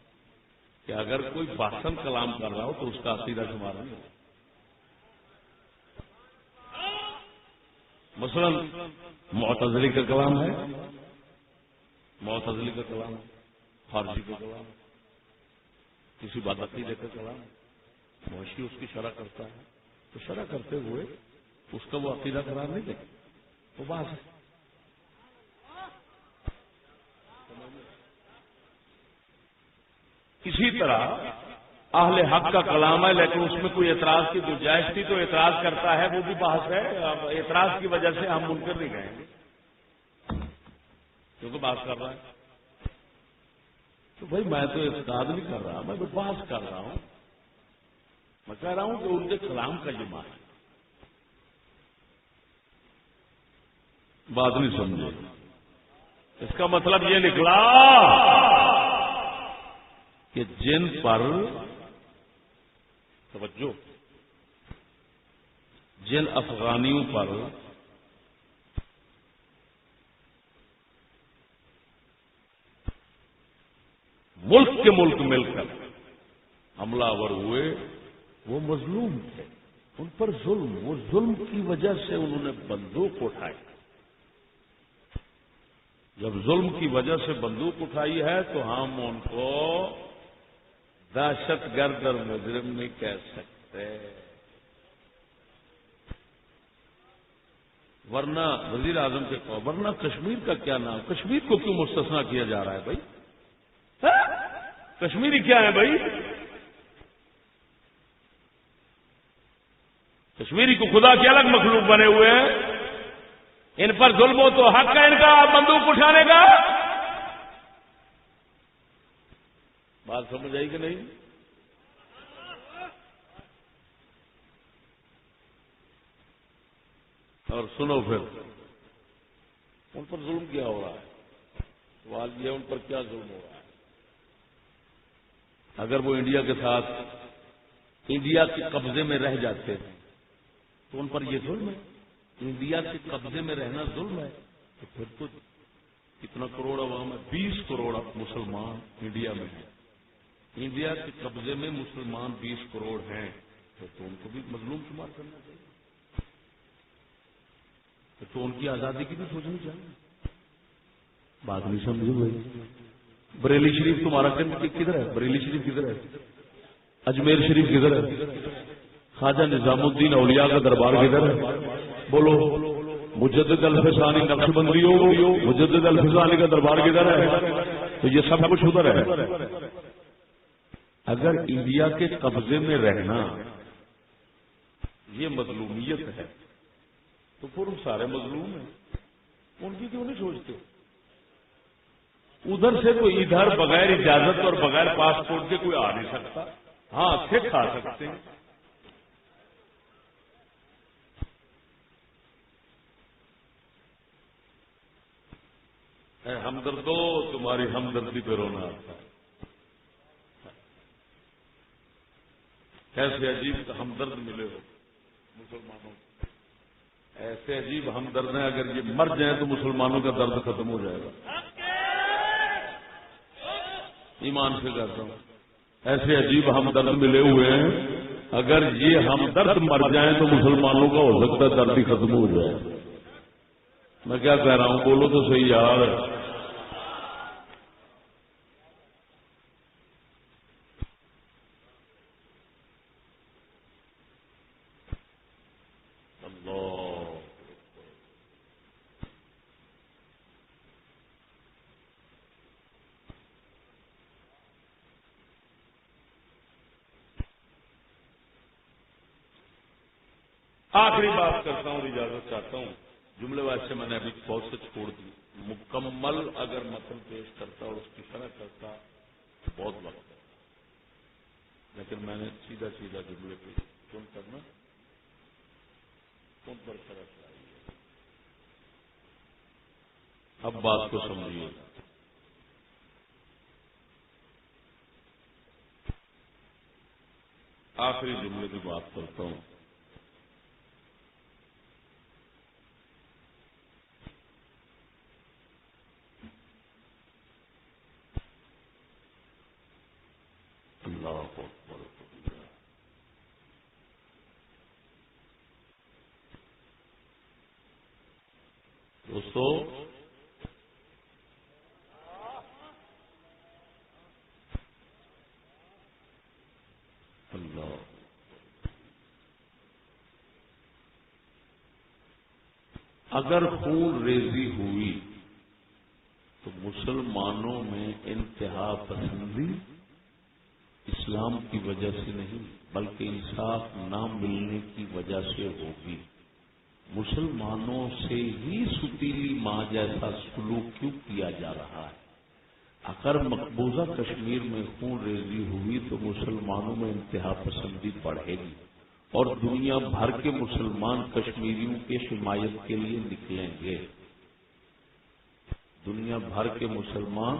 S1: کہ اگر کوئی بھاشن کلام کر رہا ہو تو اس کا عقیدہ شمار نہیں ہو. مثلا معتزلی کا کلام ہے، معتزلی کا کلام ہے، خارجی کا کلام ہے، کسی بات عقیدے کا کلام ہے، موشی اس کی شرح کرتا ہے تو شرح کرتے ہوئے اس کا وہ عقیدہ قرار نہیں دے، وہ بات ہے. اسی طرح اہل حق کا کلام ہے لیکن اس میں کوئی اعتراض کی گنجائش تھی تو اعتراض کرتا ہے، وہ بھی بحث ہے. اعتراض کی وجہ سے ہم منکر نہیں گئے کیونکہ بحث کر رہا ہے. تو بھائی میں تو اعتراض نہیں کر رہا، میں تو بحث کر رہا ہوں. میں کہہ رہا ہوں کہ ان کے کلام کا یہ معنی ہے. بات نہیں سمجھے؟ اس کا مطلب یہ نکلا کہ جن پر توجہ، جن افغانیوں پر ملک کے ملک مل کر حملہ آور ہوئے وہ مظلوم تھے، ان پر ظلم، وہ ظلم کی وجہ سے انہوں نے بندوق اٹھائی. جب ظلم کی وجہ سے بندوق اٹھائی ہے تو ہم ان کو دہشت گرد اور مجرم نہیں کہہ سکتے. ورنہ وزیر اعظم کے قول، ورنہ کشمیر کا کیا نام، کشمیر کو کیوں مستثنا کیا جا رہا ہے بھائی؟ کشمیری کیا ہے بھائی؟ کشمیری کو خدا کے الگ مخلوق بنے ہوئے ہیں. ان پر ظلم ہو تو حق ہے ان کا بندوق اٹھانے کا. بات سمجھ آئی کہ نہیں؟ اور سنو پھر ان پر ظلم کیا ہو رہا ہے. سوال یہ ان پر کیا ظلم ہو رہا ہے؟ اگر وہ انڈیا کے ساتھ انڈیا کے قبضے میں رہ جاتے ہیں تو ان پر یہ ظلم ہے. انڈیا کے قبضے میں رہنا ظلم ہے تو پھر تو کتنا کروڑ عوام ہے، 20 کروڑ مسلمان انڈیا میں ہیں. انڈیا کے قبضے میں مسلمان 20 کروڑ ہیں تو ان کو بھی مظلوم شمار کرنا چاہیے. تو ان کی آزادی کی بھی سوچنی چاہیے. بات نہیں سمجھے بھائی؟ بریلی شریف تمہارا کدھر ہے؟ بریلی شریف کدھر ہے؟ اجمیر شریف کدھر ہے؟ خواجہ نظام الدین اولیاء کا دربار کدھر ہے؟ بولو. مجدد الفسانی نقش بندی ہو، مجدد الفسانی کا دربار کدھر ہے؟ تو یہ سب کچھ ادھر ہے. اگر انڈیا کے قبضے میں رہنا یہ مظلومیت ہے تو پھر سارے مظلوم ہیں، ان کی کیوں نہیں سوچتے؟ ادھر سے تو ادھر بغیر اجازت اور بغیر پاسپورٹ کے کوئی آ نہیں سکتا. ہاں سکھ آ سکتے ہیں. اے ہمدردو تمہاری ہمدردی پہ رونا آتا ہے. کیسے عجیب ہمدرد ملے ہو مسلمانوں کو. ایسے عجیب ہمدرد ہیں، اگر یہ مر جائیں تو مسلمانوں کا درد ختم ہو جائے گا. ایمان سے کہتا ہوں ایسے عجیب ہمدرد ملے ہوئے ہیں، اگر یہ ہمدرد مر جائیں تو مسلمانوں کا ہو سکتا ہے درد ہی ختم ہو جائے. میں کیا کہہ رہا ہوں بولو تو صحیح یار. آخری بات کرتا ہوں اور اجازت چاہتا ہوں. جملے ویسے میں نے ابھی بہت سے چھوڑ دی. مکمل اگر متن پیش کرتا اور اس کی شرح کرتا تو بہت وقت ہے، لیکن میں نے سیدھا سیدھا جملے پہ کون کرنا کون پر شرح کرائی ہے. اب بات کو سمجھیے. آخری جملے کی بات کرتا ہوں. اللہ اکبر. دوستو اللہ اگر خون ریزی ہوئی تو مسلمانوں میں انتہا پسندی اسلام کی وجہ سے نہیں بلکہ انصاف نہ ملنے کی وجہ سے ہوگی. مسلمانوں سے ہی ستیلی ماں جیسا سلوک کیوں کیا جا رہا ہے؟ اگر مقبوضہ کشمیر میں خون ریزی ہوئی تو مسلمانوں میں انتہا پسندی بڑھے گی اور دنیا بھر کے مسلمان کشمیریوں کی حمایت کے لیے نکلیں گے. دنیا بھر کے مسلمان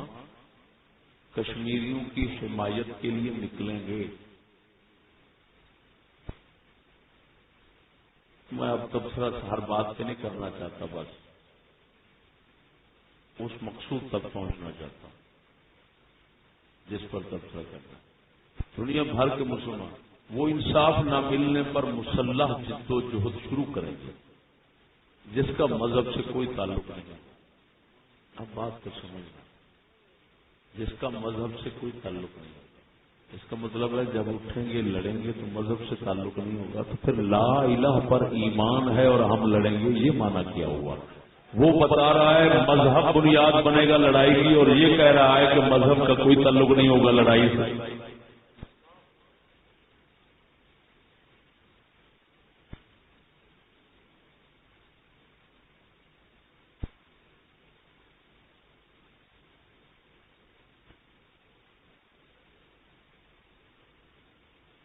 S1: کشمیریوں کی حمایت کے لیے نکلیں گے. میں اب تبصرہ ہر بات پہ نہیں کرنا چاہتا، بس اس مقصود تک پہنچنا چاہتا ہوں جس پر تبصرہ کرنا. دنیا بھر کے مسلمان وہ انصاف نہ ملنے پر مسلح جد و جہد شروع کریں گے جس کا مذہب سے کوئی تعلق نہیں. اب بات کو سمجھنا، جس کا مذہب سے کوئی تعلق نہیں ہوگا. اس کا مطلب ہے جب اٹھیں گے لڑیں گے تو مذہب سے تعلق نہیں ہوگا تو پھر لا الہ پر ایمان ہے اور ہم لڑیں گے، یہ معنی کیا ہوا؟ وہ بتا رہا ہے مذہب بنیاد بنے گا لڑائی کی اور یہ کہہ رہا ہے کہ مذہب کا کوئی تعلق نہیں ہوگا لڑائی سے.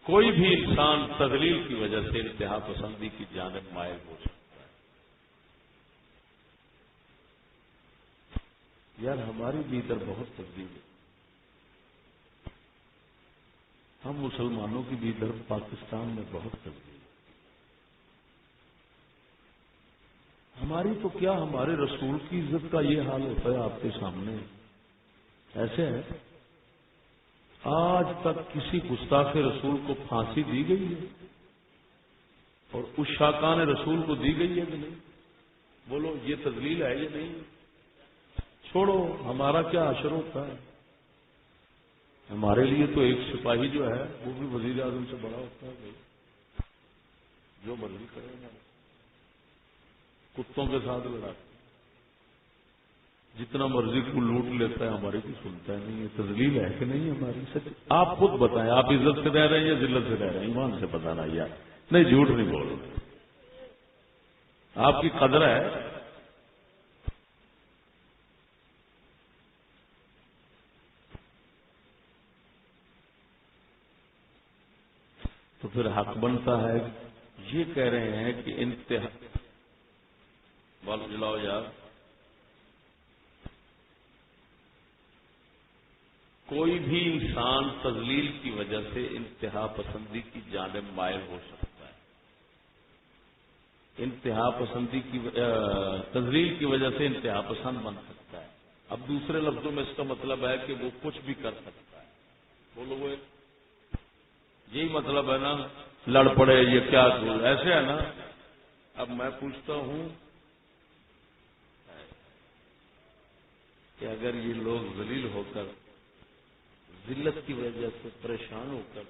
S1: کوئی بھی انسان تذلیل کی وجہ سے انتہا پسندی کی جانب مائل ہو سکتا ہے. یار ہماری بھی ادھر بہت تبدیلی ہے. ہم مسلمانوں کی بھی ادھر پاکستان میں بہت تبدیلی ہے. ہماری تو کیا ہمارے رسول کی عزت کا یہ حال ہوتا ہے آپ کے سامنے. ایسے ہے آج تک کسی گستاخ رسول کو پھانسی دی گئی ہے اور اس شاکان رسول کو دی گئی ہے کہ نہیں؟ بولو یہ تذلیل ہے یا نہیں؟ چھوڑو ہمارا کیا حشر ہوتا ہے. ہمارے لیے تو ایک سپاہی جو ہے وہ بھی وزیر اعظم سے بڑا ہوتا ہے بھائی، جو مرضی کرے گا، کتوں کے ساتھ لڑا جتنا مرضی کو لوٹ لیتا ہے، ہماری کوئی سنتا ہے نہیں. یہ تذلیل ہے کہ نہیں ہماری؟ سچ آپ خود بتائیں، آپ عزت سے رہ رہے ہیں یا ذلت سے رہ رہے ہیں؟ ایمان سے بتانا یار، نہیں جھوٹ نہیں بول رہے، آپ کی قدر ہے. تو پھر حق بنتا ہے. یہ کہہ رہے ہیں کہ انتہا بال جلاؤ یار، کوئی بھی انسان تذلیل کی وجہ سے انتہا پسندی کی جانب مائل ہو سکتا ہے. انتہا پسندی کی تذلیل کی وجہ سے انتہا پسند بن سکتا ہے. اب دوسرے لفظوں میں اس کا مطلب ہے کہ وہ کچھ بھی کر سکتا ہے. بولو وہ یہی مطلب ہے نا، لڑ پڑے یہ کیا ایسے ہے نا. اب میں پوچھتا ہوں کہ اگر یہ لوگ ذلیل ہو کر ذلت کی وجہ سے پریشان ہو کر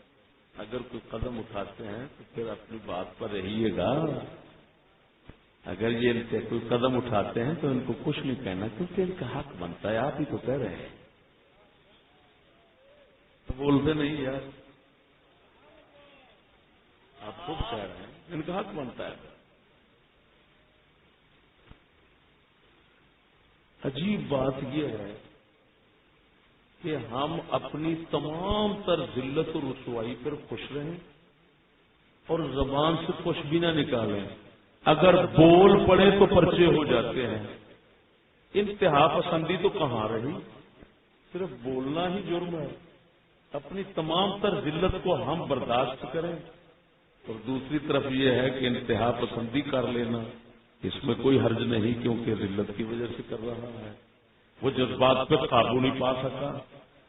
S1: اگر کوئی قدم اٹھاتے ہیں تو پھر اپنی بات پر رہیے گا. اگر یہ ان سے کوئی قدم اٹھاتے ہیں تو ان کو کچھ نہیں کہنا، کیونکہ ان کا حق بنتا ہے. آپ ہی تو کہہ رہے ہیں، تو بولتے نہیں یار، آپ خود کہہ رہے ہیں ان کا حق بنتا ہے. عجیب بات یہ ہے کہ ہم اپنی تمام تر ذلت و رسوائی پر خوش رہیں اور زبان سے کچھ بھی نہ نکالیں. اگر بول پڑے تو پرچے ہو جاتے ہیں. انتہا پسندی تو کہاں رہی، صرف بولنا ہی جرم ہے. اپنی تمام تر ذلت کو ہم برداشت کریں، اور دوسری طرف یہ ہے کہ انتہا پسندی کر لینا، اس میں کوئی حرج نہیں، کیونکہ ذلت کی وجہ سے کر رہا ہے. وہ جذبات پہ قابو نہیں پا سکا،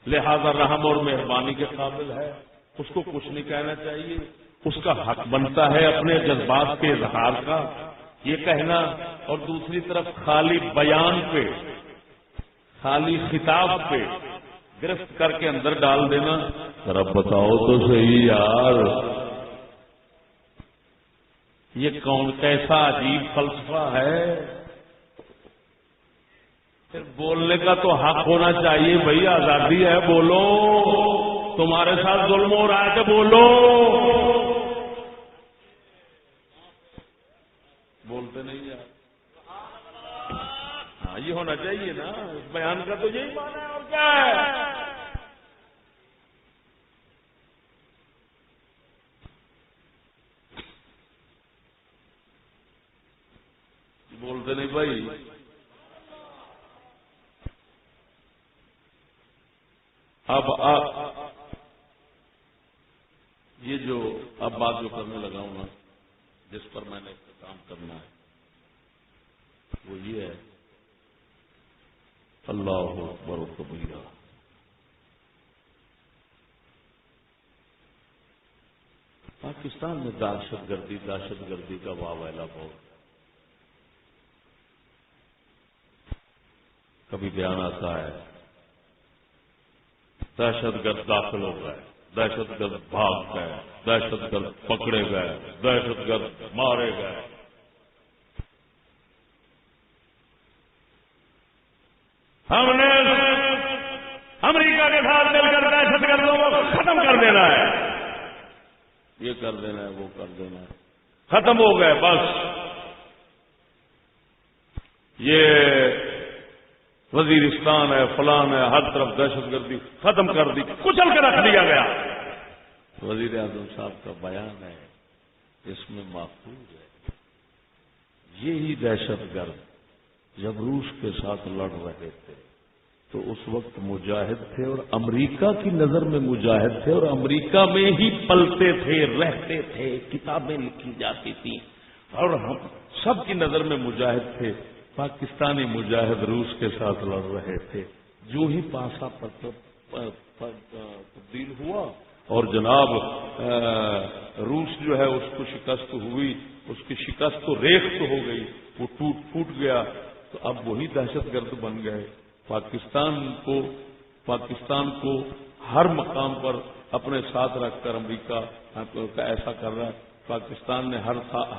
S1: لہذا رحم اور مہربانی کے قابل ہے، اس کو کچھ نہیں کہنا چاہیے. اس کا حق بنتا ہے اپنے جذبات کے اظہار کا یہ کہنا. اور دوسری طرف خالی بیان پہ، خالی خطاب پہ گرفت کر کے اندر ڈال دینا. ذرا بتاؤ تو صحیح یار، یہ کون کیسا عجیب فلسفہ ہے؟ پھر بولنے کا تو حق ہونا چاہیے بھائی، آزادی ہے، بولو. تمہارے ساتھ ظلم ہو رہا ہے کہ بولو. بولتے نہیں یار. ہاں یہ ہونا چاہیے نا، اس بیان کا تو یہی معنی ہے، اور کیا ہے. بولتے نہیں بھائی. اب یہ جو اب بات جو کرنے لگا ہوں نا، جس پر میں نے کام کرنا ہے وہ یہ ہے، اللہ اکبر و کبیرہ. پاکستان میں دہشت گردی کا واویلا بہت. کبھی بیان آتا ہے دہشت گرد داخل ہو گئے، دہشت گرد بھاگ گئے، دہشت گرد پکڑے گئے، دہشت گرد مارے گئے. ہم نے امریکہ کے ساتھ مل کر دہشت گردوں کو ختم کر دینا ہے، یہ کر دینا ہے، وہ کر دینا ہے. ختم ہو گئے بس. یہ وزیرستان ہے، فلان ہے، ہر طرف دہشت گردی ختم کر دی، کچل کے رکھ دیا گیا. وزیر اعظم صاحب کا بیان ہے، اس میں محفوظ ہے. یہی دہشت گرد جب روس کے ساتھ لڑ رہے تھے تو اس وقت مجاہد تھے، اور امریکہ کی نظر میں مجاہد تھے، اور امریکہ میں ہی پلتے تھے، رہتے تھے، کتابیں لکھی جاتی تھیں، اور ہم سب کی نظر میں مجاہد تھے. پاکستانی مجاہد روس کے ساتھ لڑ رہے تھے. جو ہی پاسا تبدیل ہوا اور جناب روس جو ہے اس کو شکست ہوئی، اس کی شکست تو ریخت ہو گئی، وہ ٹوٹ پھوٹ گیا، تو اب وہی دہشت گرد بن گئے. پاکستان کو ہر مقام پر اپنے ساتھ رکھ کر امریکہ کا ایسا کر رہا ہے. پاکستان نے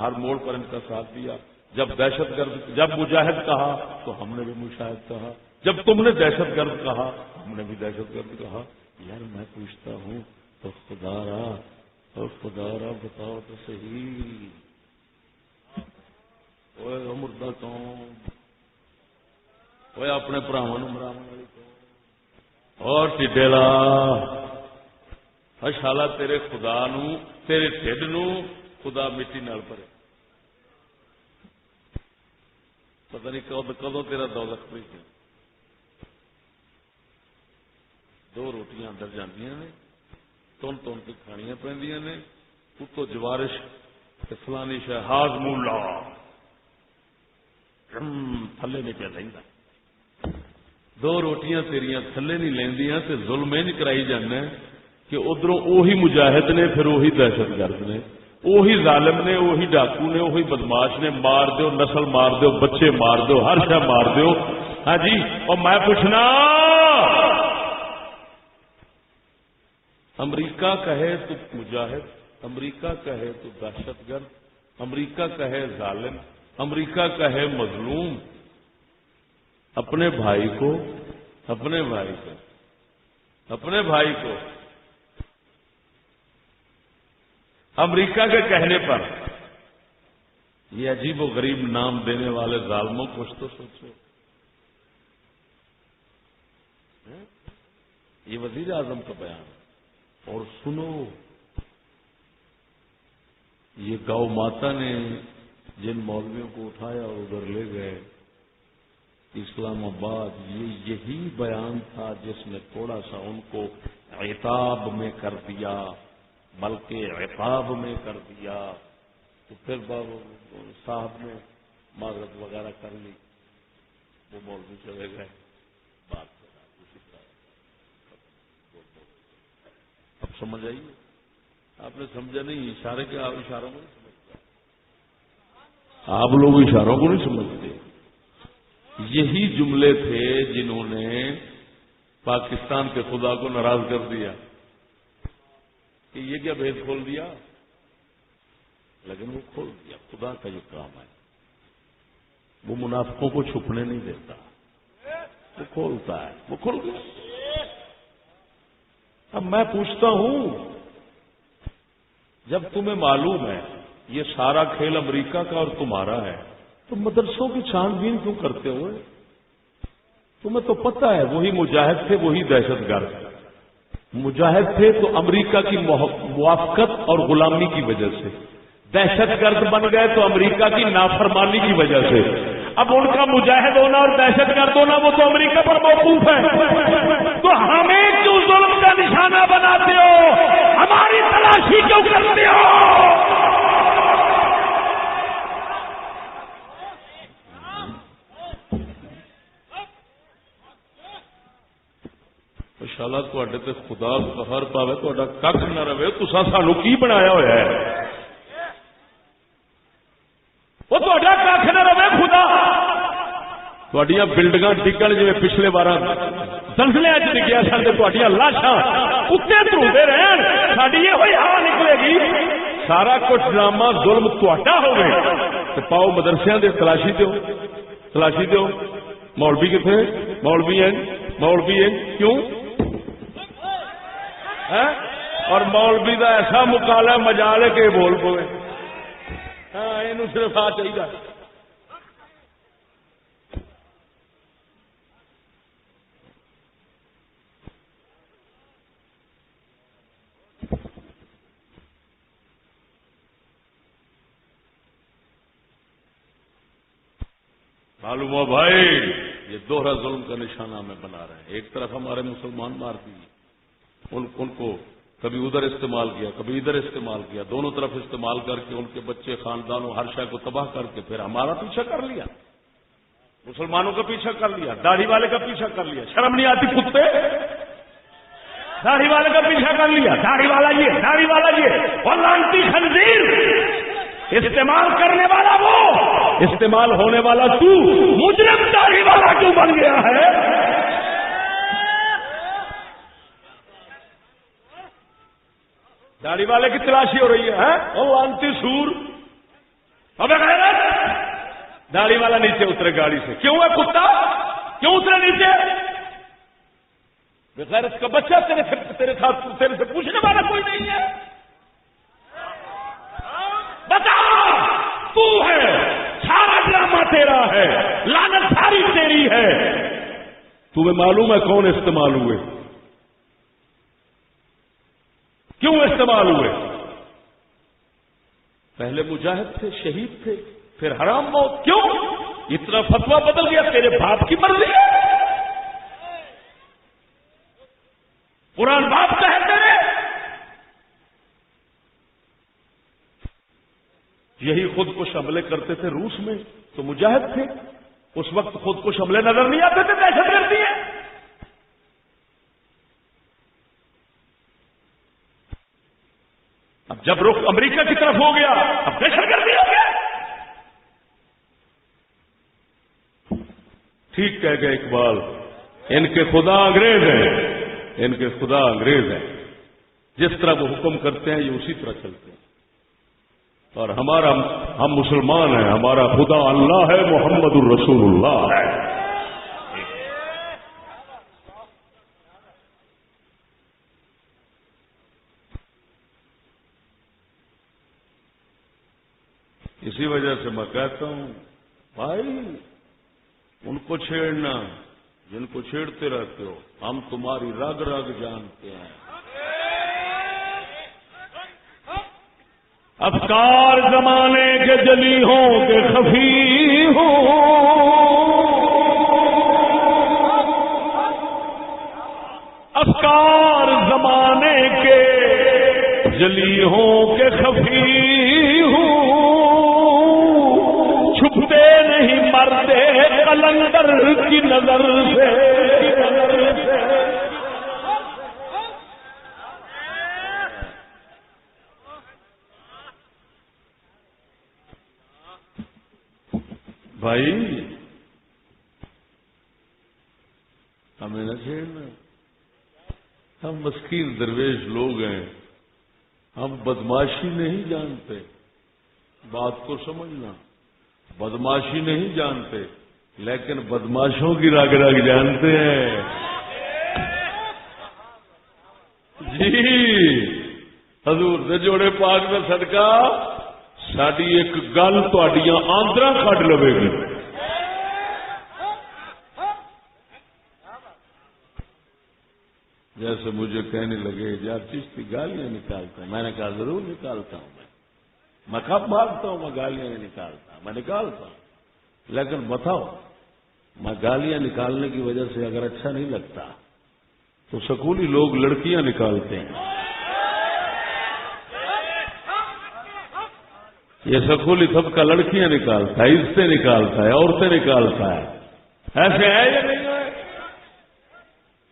S1: ہر موڑ پر ان کا ساتھ دیا. جب دہشت گرد جب مجاہد کہا تو ہم نے بھی مجاہد کہا. جب تم نے دہشت گرد کہا ہم نے بھی دہشت گرد کہا. یار میں پوچھتا ہوں تو خدا را بتاؤ تو صحیح مردہ قوم اپنے براواں مراو والی اور ٹڈیلا شالا تیرے خدا نو تیرے ٹھڈ نو خدا مٹی نال بھرے. پتہ نہیں کدوں تیرا دولت پہ دو روٹیاں اندر جاندیاں نے تن تن کے کھانیاں پہندیاں نے اتو جوارش فلانی شہ ہاض مولا تھلے نہیں پہ لینا. دو روٹیاں تیریاں تھلے نہیں لیندیاں تے ظلم نہیں کرائی جانا کہ ادھروں اوہی مجاہد نے پھر اوہی دہشت گرد نے اوہی ظالم نے اوہی ڈاکو نے اوہی بدماش نے مار دیو نسل مار دیو بچے مار دیو ہر شے مار دیو. ہاں جی اور میں پوچھنا امریکہ کہے تو مجاہد امریکہ کہے تو دہشت گرد امریکہ کہے ظالم امریکہ کہے مظلوم اپنے بھائی کو امریکہ کے کہنے پر یہ عجیب و غریب نام دینے والے ظالموں کچھ تو سوچو. یہ وزیر اعظم کا بیان ہے. اور سنو یہ گاؤ ماتا نے جن مولویوں کو اٹھایا اور ادھر لے گئے اسلام آباد یہی بیان تھا جس نے تھوڑا سا ان کو عتاب میں کر دیا بلکہ عقاب میں کر دیا. تو پھر صاحب نے معذرت وغیرہ کر لی وہ مولوی چلے گئے. بات اب سمجھ آئیے آپ نے سمجھا نہیں اشارے کے آپ اشاروں کو نہیں سمجھتے آپ لوگ اشاروں کو نہیں سمجھتے. یہی جملے تھے جنہوں نے پاکستان کے خدا کو ناراض کر دیا کہ یہ کیا بھید کھول دیا لیکن وہ کھول دیا. خدا کا یہ کام ہے وہ منافقوں کو چھپنے نہیں دیتا وہ کھولتا ہے وہ کھول گیا. اب میں پوچھتا ہوں جب تمہیں معلوم ہے یہ سارا کھیل امریکہ کا اور تمہارا ہے تو مدرسوں کی چھان بین کیوں کرتے ہو؟ تمہیں تو پتہ ہے وہی مجاہد تھے وہی دہشت گرد. مجاہد تھے تو امریکہ کی موافقت اور غلامی کی وجہ سے دہشت گرد بن گئے تو امریکہ کی نافرمانی کی وجہ سے. اب ان کا مجاہد ہونا اور دہشت گرد ہونا وہ تو امریکہ پر موقوف ہے. تو ہمیں کیوں ظلم کا نشانہ بناتے ہو؟ ہماری تلاشی کیوں کرتے ہو؟ شالا تے تے خدا قہر پاوے تہاڈا ککھ نہ رہے. تساں سانو کی بنایا ہوا ہے؟ وہ تہاڈا ککھ نہ رہے خدا. تہاڈیاں بلڈنگاں ڈگن جویں پچھلے بار دنسلیاں چ ڈگیا سن تے تہاڈیاں لاشاں کتے دھوندے رہن ساڈی یہ ہوئی ہوا نکلے گی. سارا کچھ ڈرامہ ظلم تہاڈا ہوے تے پاؤ مدرسیاں دے تلاشی دیو. مولوی کتنے مولوی ہیں کیوں؟ اور مولوی دا ایسا مکالا مجال ہے کہ بول پوے. ہاں یہ صرف آ چاہیے. معلوم ہو بھائی یہ دوہرا ظلم کا نشانہ ہمیں بنا رہے ہیں. ایک طرف ہمارے مسلمان مار دیے ان کو کبھی ادھر استعمال کیا کبھی ادھر استعمال کیا دونوں طرف استعمال کر کے ان کے بچے خاندانوں ہر شے کو تباہ کر کے پھر ہمارا پیچھا کر لیا. مسلمانوں کا پیچھا کر لیا. داڑھی والے کا پیچھا کر لیا. شرم نہیں آتی کتے؟ داڑھی والے کا پیچھا کر لیا. داڑھی والا یہ اور لانتی خنزیر استعمال کرنے والا وہ استعمال ہونے والا تو مجرم داڑھی والا کیوں بن گیا ہے؟
S3: داڑھی والے کی تلاشی ہو رہی ہے انتی سور. ابے داڑھی والا نیچے اترے گاڑی سے. کیوں ہے کتا؟ کیوں اترے نیچے؟ بغیرت کا بچہ تیرے سے پوچھنے والا کوئی نہیں ہے. بتا تو ہے، سارا ڈرامہ تیرا ہے، لعنت ساری تیری ہے. تمہیں معلوم ہے کون استعمال ہوئے، کیوں استعمال ہوئے؟ پہلے مجاہد تھے، شہید تھے، پھر حرام موت. کیوں اتنا فتویٰ بدل گیا؟ تیرے باپ کی مرضی ہے. قرآن باپ کہتے ہیں. یہی خودکش حملے کرتے تھے روس میں تو مجاہد تھے. اس وقت خودکش حملے نظر نہیں آتے تھے، دہشت گردی ہے. اب جب رخ امریکہ کی طرف ہو گیا اب دہشت گردی ہو گیا. ٹھیک کہہ گئے اقبال، ان کے خدا انگریز ہیں، ان کے خدا انگریز ہیں. جس طرح وہ حکم کرتے ہیں یہ اسی طرح چلتے ہیں. اور ہم مسلمان ہیں، ہمارا خدا اللہ ہے، محمد الرسول اللہ ہے. اسی وجہ سے میں کہتا ہوں بھائی ان کو چھیڑنا جن کو چھیڑتے رہتے ہو، ہم تمہاری رگ رگ جانتے ہیں. افکار زمانے کے جلی ہوں کہ خفی ہوں، افکار زمانے کے جلی ہوں کہ خفی ہوں، چھپتے نہیں مرتے قلندر کی نظر سے. بھائی ہمیں نہ چھیڑنا، ہم مسکین درویش لوگ ہیں، ہم بدماشی نہیں جانتے. بات کو سمجھنا، بدماشی نہیں جانتے لیکن بدماشوں کی رگ رگ جانتے ہیں. جی حضور دے جوڑے پاک میں صدقہ ساری ایک گل تہاڈیاں آندراں کڈ لوے گی. جیسے مجھے کہنے لگے یار چشتی گالیاں نکالتا ہے. میں نے کہا ضرور نکالتا ہوں. میں کب مانگتا ہوں میں گالیاں نہیں نکالتا، میں نکالتا ہوں. لیکن بتاؤ میں گالیاں نکالنے کی وجہ سے اگر اچھا نہیں لگتا تو سکولی لوگ لڑکیاں نکالتے ہیں. یہ سکولی طبقہ لڑکیاں نکالتا ہے، عزتیں نکالتا ہے، عورتیں نکالتا ہے. ایسے ہے یا نہیں ہے؟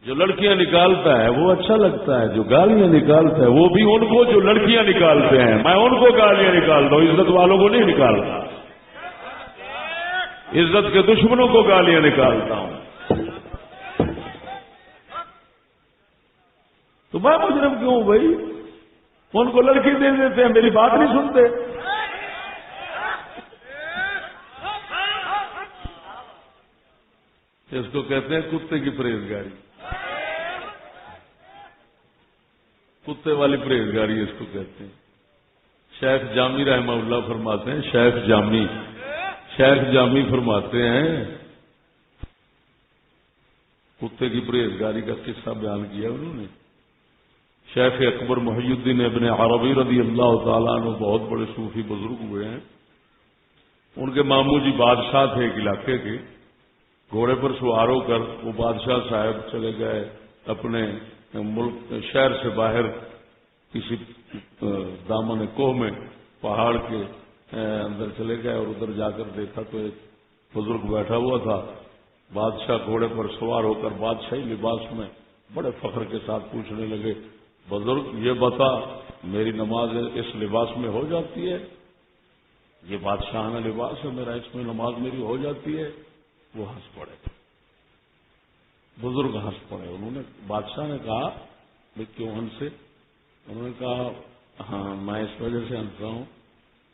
S3: جو لڑکیاں نکالتا ہے وہ اچھا لگتا ہے، جو گالیاں نکالتا ہے وہ بھی ان کو جو لڑکیاں نکالتے ہیں. میں ان کو گالیاں نکالتا ہوں، عزت والوں کو نہیں نکالتا. عزت کے دشمنوں کو گالیاں نکالتا ہوں. تو میں مجرم کیوں ہوں بھائی؟ ان کو لڑکی دے دیتے ہیں، میری بات نہیں سنتے. اس کو کہتے ہیں کتے کی پرہیزگاری، کتے والی پرہیزگاری اس کو کہتے ہیں. شیخ جامی رحمہ اللہ فرماتے ہیں، شیخ جامی فرماتے ہیں کتے کی پرہیزگاری کا قصہ بیان کیا انہوں نے. شیخ اکبر محی الدین ابن عربی رضی اللہ تعالیٰ عنہ بہت بڑے صوفی بزرگ ہوئے ہیں. ان کے ماموں جی بادشاہ تھے ایک علاقے کے. گھوڑے پر سوار ہو کر وہ بادشاہ صاحب چلے گئے اپنے ملک شہر سے باہر کسی دامن کوہ میں، پہاڑ کے اندر چلے گئے اور ادھر جا کر دیکھا تو ایک بزرگ بیٹھا ہوا تھا. بادشاہ گھوڑے پر سوار ہو کر بادشاہی لباس میں بڑے فخر کے ساتھ پوچھنے لگے، بزرگ یہ بتا میری نماز اس لباس میں ہو جاتی ہے؟ یہ بادشاہانہ لباس ہے میرا، اس میں نماز میری ہو جاتی ہے؟ وہ ہنس پڑے، بزرگ ہنس پڑے. انہوں نے، بادشاہ نے کہا کیوں ہنسے؟ انہوں نے کہا
S1: ہاں میں اس وجہ سے ہنس رہا ہوں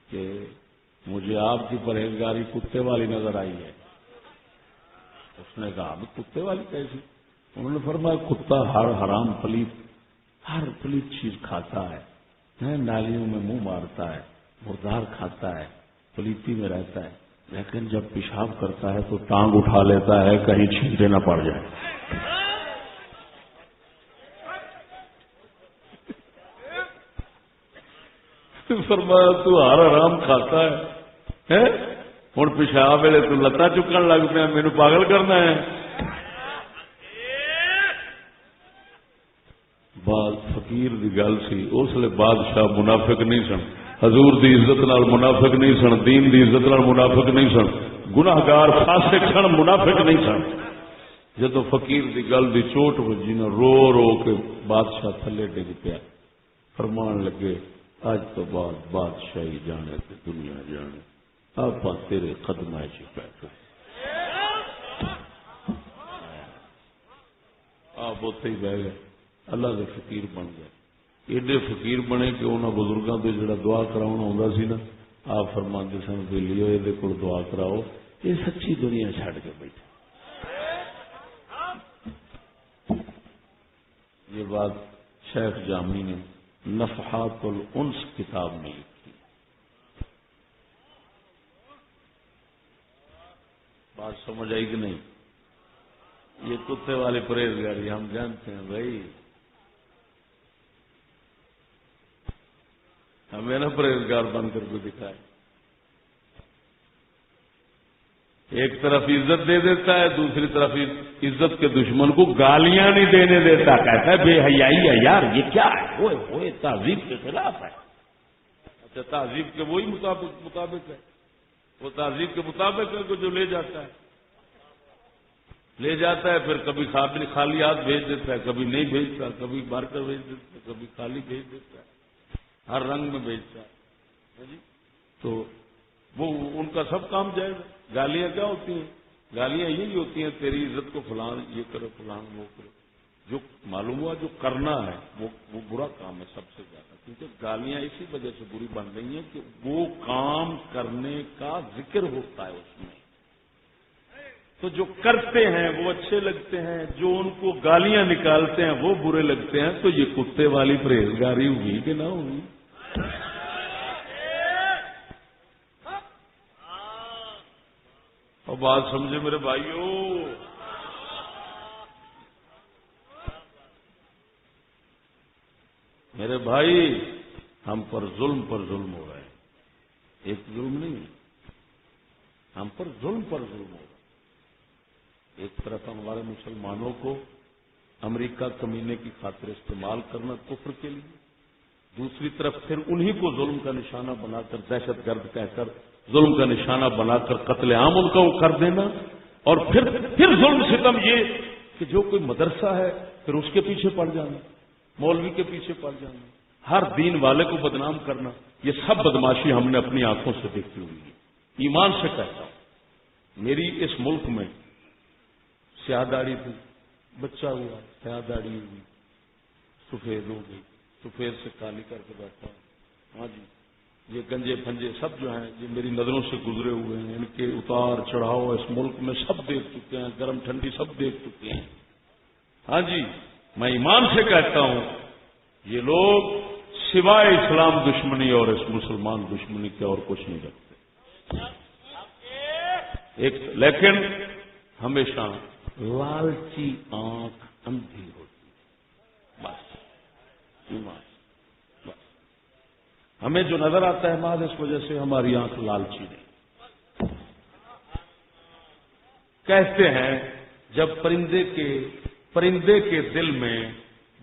S1: کہ مجھے آپ کی پرہیزگاری کتے والی نظر آئی ہے. اس نے کہا اب کتے والی کیسی؟ انہوں نے فرمایا کتا ہر حرام پلیت ہر پلیت چیز کھاتا ہے، نالیوں میں منہ مارتا ہے، مردار کھاتا ہے، پلیتی میں رہتا ہے، لیکن جب پیشاب کرتا ہے تو ٹانگ اٹھا لیتا ہے کہیں چھینٹے نہ پڑ جائے. فرمایا تو ہر حرام کھاتا ہے، ہوں پیشاب ویلے تو لتاں چکن لگ پیا، میرے پاگل کرنا ہے. بعد فقیر دی گل سی، اس لیے بادشاہ منافق نہیں سن، حضور دی عزت نال منافق نہیں سن، دین دی عزت نال منافق نہیں سن، گناہگار فاسق سن، منافق نہیں سن. جدو فقیر دی گل دی چوٹ وجی نا رو رو کے بادشاہ تھلے ڈگ پیا. فرمان لگے اج تو بعد بادشاہی جانے تے دنیا جانے، آپ تیرے قدم چ بیٹھے. آپ اتے ہی بہ گئے، اللہ دے فقیر بن گئے. ایڈے فقیر بنے کہ انہوں بزرگوں سے جڑا دعا کراؤنا آتا سی نا، آپ فرماندے سن ویلیو یہ کو دعا کراؤ، یہ سچی دنیا چھڈ کے بیٹھے. یہ بات شیخ جامی نے نفحات الانس کتاب میں لکھی. بات سمجھ آئی کہ نہیں؟ یہ کتے والے پرہیزگاری ہم جانتے ہیں بھائی، ہمیں نا پرہیزگار بن کر کے دکھائے. ایک طرف عزت دے دیتا ہے، دوسری طرف عزت کے دشمن کو گالیاں نہیں دینے دیتا، کہتا ہے بے حیائی ہے یار، یہ کیا ہے، وہ تہذیب کے خلاف ہے. اچھا تہذیب کے وہی مطابق ہے، وہ تہذیب کے مطابق ہے کہ جو لے جاتا ہے پھر کبھی خالی ہاتھ بھیج دیتا ہے، کبھی نہیں بھیجتا، کبھی بھر کر بھیج دیتا ہے، کبھی خالی بھیج دیتا ہے، ہر رنگ میں بھیجتا ہے. تو وہ ان کا سب کام جائے گا. گالیاں کیا ہوتی ہیں؟ گالیاں یہی ہوتی ہیں تیری عزت کو فلان یہ کرو فلان وہ کرو. جو معلوم ہوا جو کرنا ہے وہ برا کام ہے سب سے زیادہ، کیونکہ گالیاں اسی وجہ سے بری بن رہی ہیں کہ وہ کام کرنے کا ذکر ہوتا ہے اس میں. تو جو کرتے ہیں وہ اچھے لگتے ہیں، جو ان کو گالیاں نکالتے ہیں وہ برے لگتے ہیں. تو یہ کتے والی پرہیزگاری ہوئی کہ نہ ہوئی؟ اور بات سمجھے میرے بھائیوں، میرے بھائی ہم پر ظلم ہو رہا ہے. ایک ظلم نہیں، ہم پر ظلم ہو رہا ہے. ایک طرف ہمارے مسلمانوں کو امریکہ کمینے کی خاطر استعمال کرنا کفر کے لیے، دوسری طرف پھر انہی کو ظلم کا نشانہ بنا کر دہشت گرد کہہ کر ظلم کا نشانہ بنا کر قتل عام ان کا وہ کر دینا. اور پھر ظلم ستم یہ کہ جو کوئی مدرسہ ہے پھر اس کے پیچھے پڑ جانا، مولوی کے پیچھے پڑ جانا، ہر دین والے کو بدنام کرنا. یہ سب بدماشی ہم نے اپنی آنکھوں سے دیکھی ہوئی ہے. ایمان سے کہتا ہوں، میری اس ملک میں سیاہ داڑھی تھی، بچہ ہوا سیاہ داڑھی ہوئی، سفید ہو گئی، سفید سے کالی کر کے بیٹھا. ہاں جی، یہ گنجے پھنجے سب جو ہیں یہ میری نظروں سے گزرے ہوئے ہیں، ان کے اتار چڑھاؤ اس ملک میں سب دیکھ چکے ہیں، گرم ٹھنڈی سب دیکھ چکے ہیں. ہاں جی، میں ایمان سے کہتا ہوں یہ لوگ سوائے اسلام دشمنی اور اس مسلمان دشمنی کے اور کچھ نہیں رکھتے. لیکن ہمیشہ لالچی آنکھ اندھی ہوتی ہے. بس ایمان، ہمیں جو نظر آتا ہے ماد اس وجہ سے ہماری آنکھ لالچی نہیں. کہتے ہیں جب پرندے کے دل میں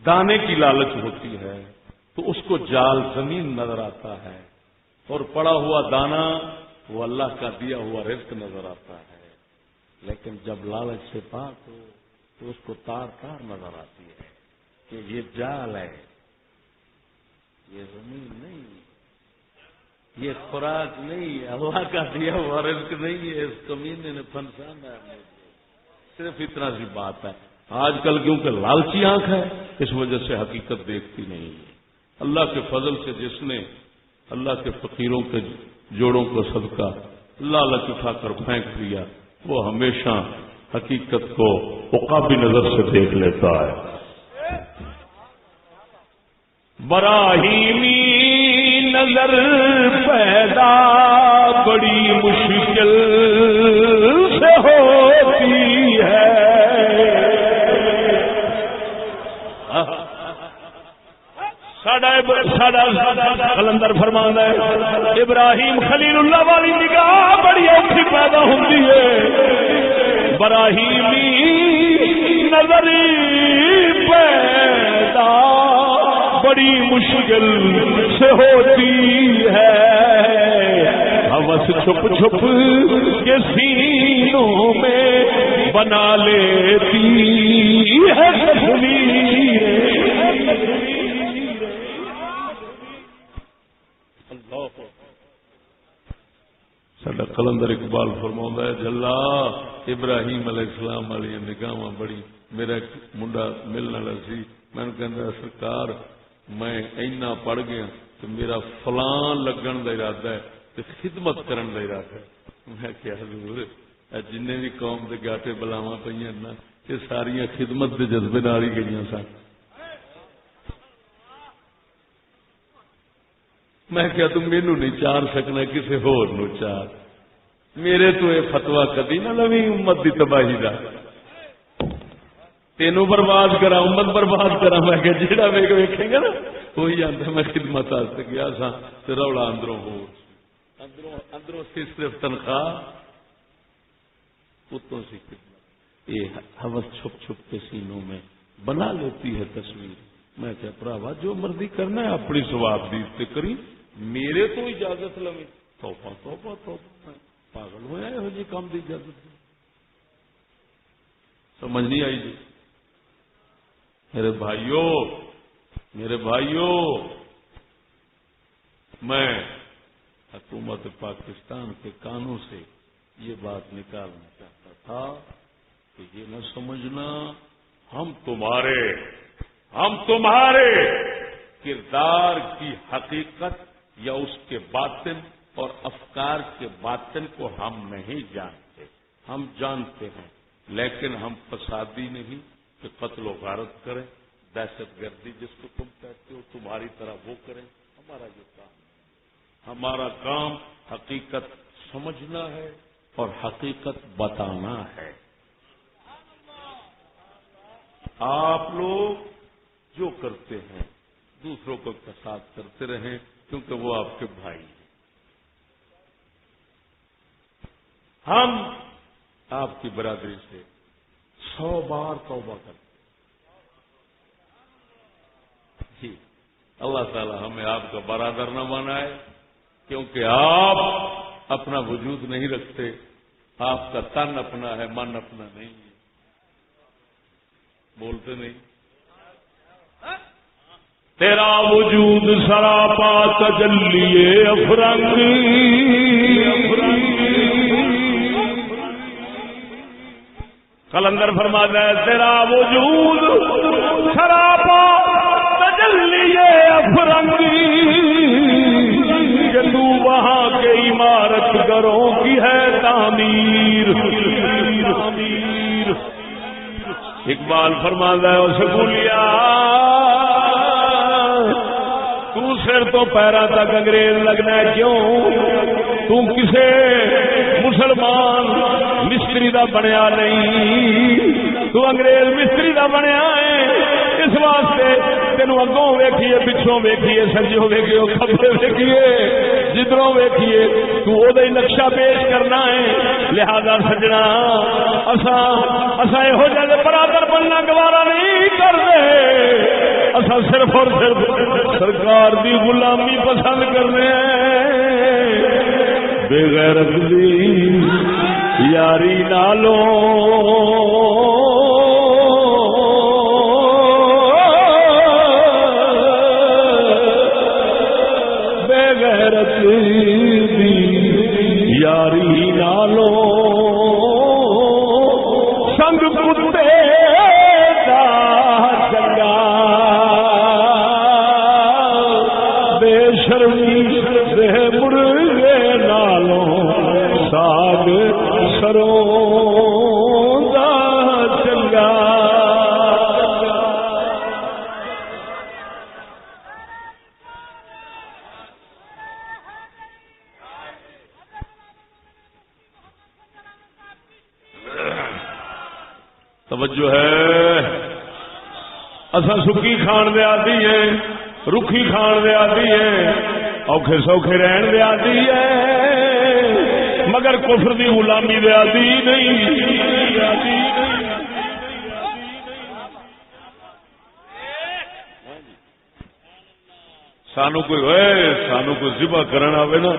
S1: دانے کی لالچ ہوتی ہے تو اس کو جال زمین نظر آتا ہے، اور پڑا ہوا دانا وہ اللہ کا دیا ہوا رزق نظر آتا ہے. لیکن جب لالچ سے پاک ہو تو اس کو تار تار نظر آتی ہے کہ یہ جال ہے، یہ زمین نہیں، یہ خوراک نہیں، اللہ کا دیا ہوا رزق نہیں ہے، اس کمینے نے پھنسانا ہے. صرف اتنا سی بات ہے. آج کل کیونکہ لالچی آنکھ ہے اس وجہ سے حقیقت دیکھتی نہیں ہے.
S3: اللہ کے فضل سے جس نے اللہ کے فقیروں کے جوڑوں کو صدقہ اللہ اٹھا کر پھینک دیا، وہ ہمیشہ حقیقت کو عقابی نظر سے دیکھ لیتا ہے۔ براہیمی نظر پیدا بڑی مشکل سے ہوتی ہے، کلندر فرمانا ہے ابراہیم خلیل اللہ والی نگاہ بڑی اوکھی پیدا ہوتی ہے، براہیمی نظر پیدا بڑی مشکل سے ہوتی ہے، ہوس چھپ چھپ کے سینوں میں بنا لیتی ہے تصویر۔ ساڈا کلندر اقبال فرماؤں ہے جلا ابراہیم علیہ السلام والی نگاہ بڑی، میرا منڈا ملنے والا سی، میں نے کہنا سرکار میں اینا پڑھ گیا کہ میرا فلان لگن کا ارادہ ہے کہ خدمت کرن کا ارادہ ہے۔ میں کیا حضور جن بھی قوم کے گاٹے بلاواں پہ نا یہ ساریا خدمت کے جذبے نال ہی گئی سن۔ میں کیا تم مینو نہیں چار سکنا کسی ہور نو چار، میرے تو یہ فتوا کدی نہ لوی امت دی تباہی دا، تینوں برباد کرا امت برباد کرا۔ میں کہ جہاں ویکھے گا نا وہی آتا میں خدمت واسطے گیا سا تو رولا اندروں ہو اندروں سی صرف تنخواہ اتوں سی خدمت، یہ ہوس چھپ چھپ کے سینوں میں بنا لیتی ہے تصویر۔ میں کیا پراوا جو مرضی کرنا ہے اپنی ثواب دی سے کری، میرے تو اجازت لوی توبہ توبہ توبہ، پاگل ہوا یہو جی کام دی اجازت دی؟ سمجھ نہیں آئی جی؟ میرے بھائیوں میں حکومت پاکستان کے کانوں سے یہ بات نکالنا چاہتا تھا کہ یہ نہ سمجھنا ہم تمہارے کردار کی حقیقت یا اس کے باطن اور افکار کے باطن کو ہم نہیں جانتے، ہم جانتے ہیں لیکن ہم فسادی نہیں کہ قتل و غارت کریں، دہشت گردی جس کو تم کہتے ہو تمہاری طرح وہ کریں، ہمارا یہ کام ہے۔ ہمارا کام حقیقت سمجھنا ہے اور حقیقت بتانا ہے۔ آپ لوگ جو کرتے ہیں دوسروں کو ساتھ کرتے رہیں کیونکہ وہ آپ کے بھائی ہیں۔ ہم آپ کی برادری سے 100 بار توبہ کرتے ہیں جی، اللہ تعالی ہمیں آپ کا برادر نہ بنائے، کیونکہ آپ اپنا وجود نہیں رکھتے، آپ کا تن اپنا ہے من اپنا نہیں ہے۔ بولتے نہیں؟ تیرا وجود سراپا تجلی افرنگ، کلندر فرماتا ہے تیرا وجود سراپا تجلی افرنگ، کہ تو وہاں کے عمارت گھروں کی ہے تعمیر۔ اقبال فرماتا ہے سکولیا تو سر تو پیرا تک انگریز لگنا ہے، کیوں تو کسے مسلمان مستری دا بنیا نہیں، تو انگریز مستری دا بنیا ہے، اس واسطے تینوں اگوں ویکھیے پچھوں ویکھیے سجوں ویکھیے کھبے ویکھیے جدھروں ویکھیے تو او دا نقشہ پیش کرنا ہے۔ لہذا سجنا اساں یہو جہے برادر بننا گوارا نہیں کرتے، اساں صرف اور صرف سرکار دی غلامی پسند کرنے بے غیرت دی یاری نالوں بے غیرت دی یاری نالوں سنگ کتے دا چنگا
S2: شرمی دے مرغے نالوں ساگ سروں دا چنگا
S3: توجہ ہے اصا سکی کھان دے آدی ہے رکھی کھان دے آدی ہے اوکھے سوکھے رہن دے آدی ہے مگر کفر دی غلامی دے آدی نہیں سانو کوئی ذبح کرنا آوے نا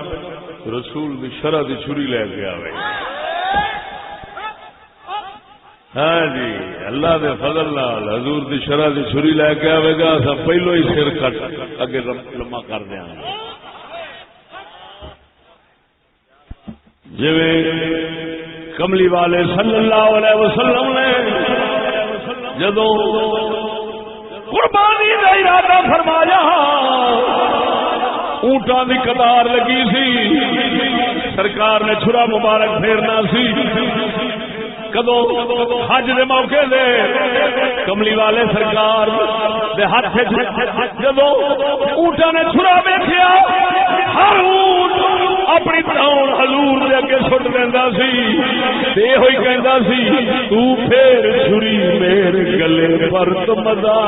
S3: رسول دی شرع دی چھری لے کے آوے ہاں جی اللہ دے فضل نال حضور دی شرع دی چھری لے کے آئے گا اسا پہلو ہی سر کٹ اگے لما کر دیا جی کملی والے صلی اللہ علیہ وسلم نے جدو قربانی کا ارادہ فرمایا اونٹاں دی قطار لگی سی سرکار نے چھرا مبارک پھیرنا سی کدو حج دے موقع دے کملی والے سرکار دے ہاتھ جدو اونٹاں نے چھرا ویکھیا ہر اونٹ اپنی تاؤن حضور دے اگے سٹ دیندا سی تے ہوئی کہندا سی تو پھر چھری میرے گلے پر تو مزہ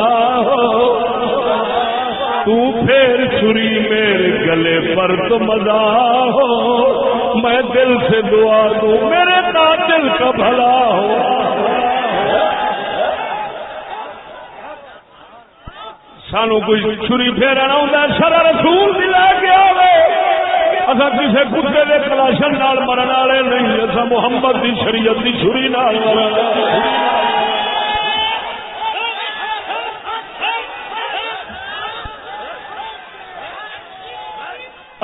S3: تو پھر چھری میرے گلے پر تو مزہ ہو میں دل سے دعا دوں میرے قاتل کا بھلا ہو سانو کوئی چھری پھیرنا ہوندا شرع رسول دی لے کے آوے اسا کسے کتے دے کلاشن نال مرن والے نہیں اسا محمد دی شریعت دی چھری نال مرن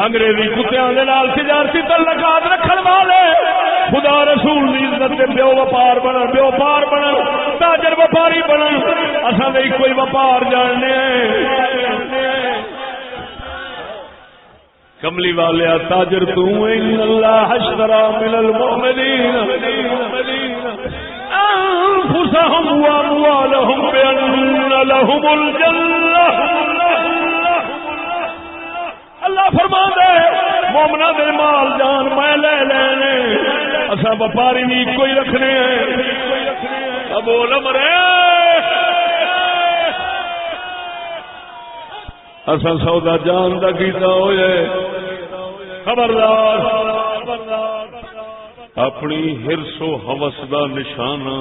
S3: انگریزی کتیاں دے نال تجارتی تعلقات رکھن والے خدا رسول دی عزت دے بیو وپار بنن تاجر وپاری بنن اساں دے کوئی وپار جاننے کملی والے تاجر تو ان اللہ اشترى من المؤمنین انفسهم واموالهم بان لهم الجنہ اللہ فرما دے مومنا دے مال جان میں لے لینے اسا وپاری بھی کوئی رکھنے ہیں بول مرے اسا سودا جان دا کیتا ہوئے خبردار اپنی ہرس و ہوس دا نشانہ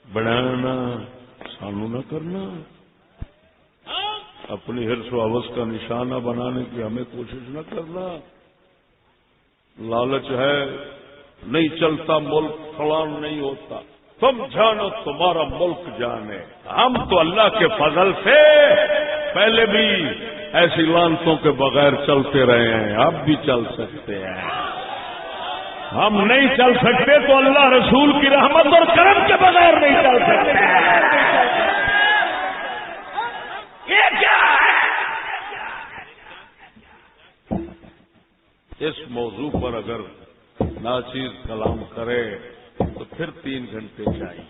S3: بنانا سانو نہ کرنا اپنی ہرس و ہوس کا نشانہ بنانے کی ہمیں کوشش نہ کرنا لالچ ہے نہیں چلتا ملک فلان نہیں ہوتا تم جانو تمہارا ملک جانے ہم تو اللہ کے فضل سے پہلے بھی ایسی لانتوں کے بغیر چلتے رہے ہیں اب بھی چل سکتے ہیں ہم نہیں چل سکتے تو اللہ رسول کی رحمت اور کرم کے بغیر نہیں چل سکتے یہ کیا ہے اس موضوع پر اگر ناچیز کلام کرے تو پھر 3 گھنٹے چاہیے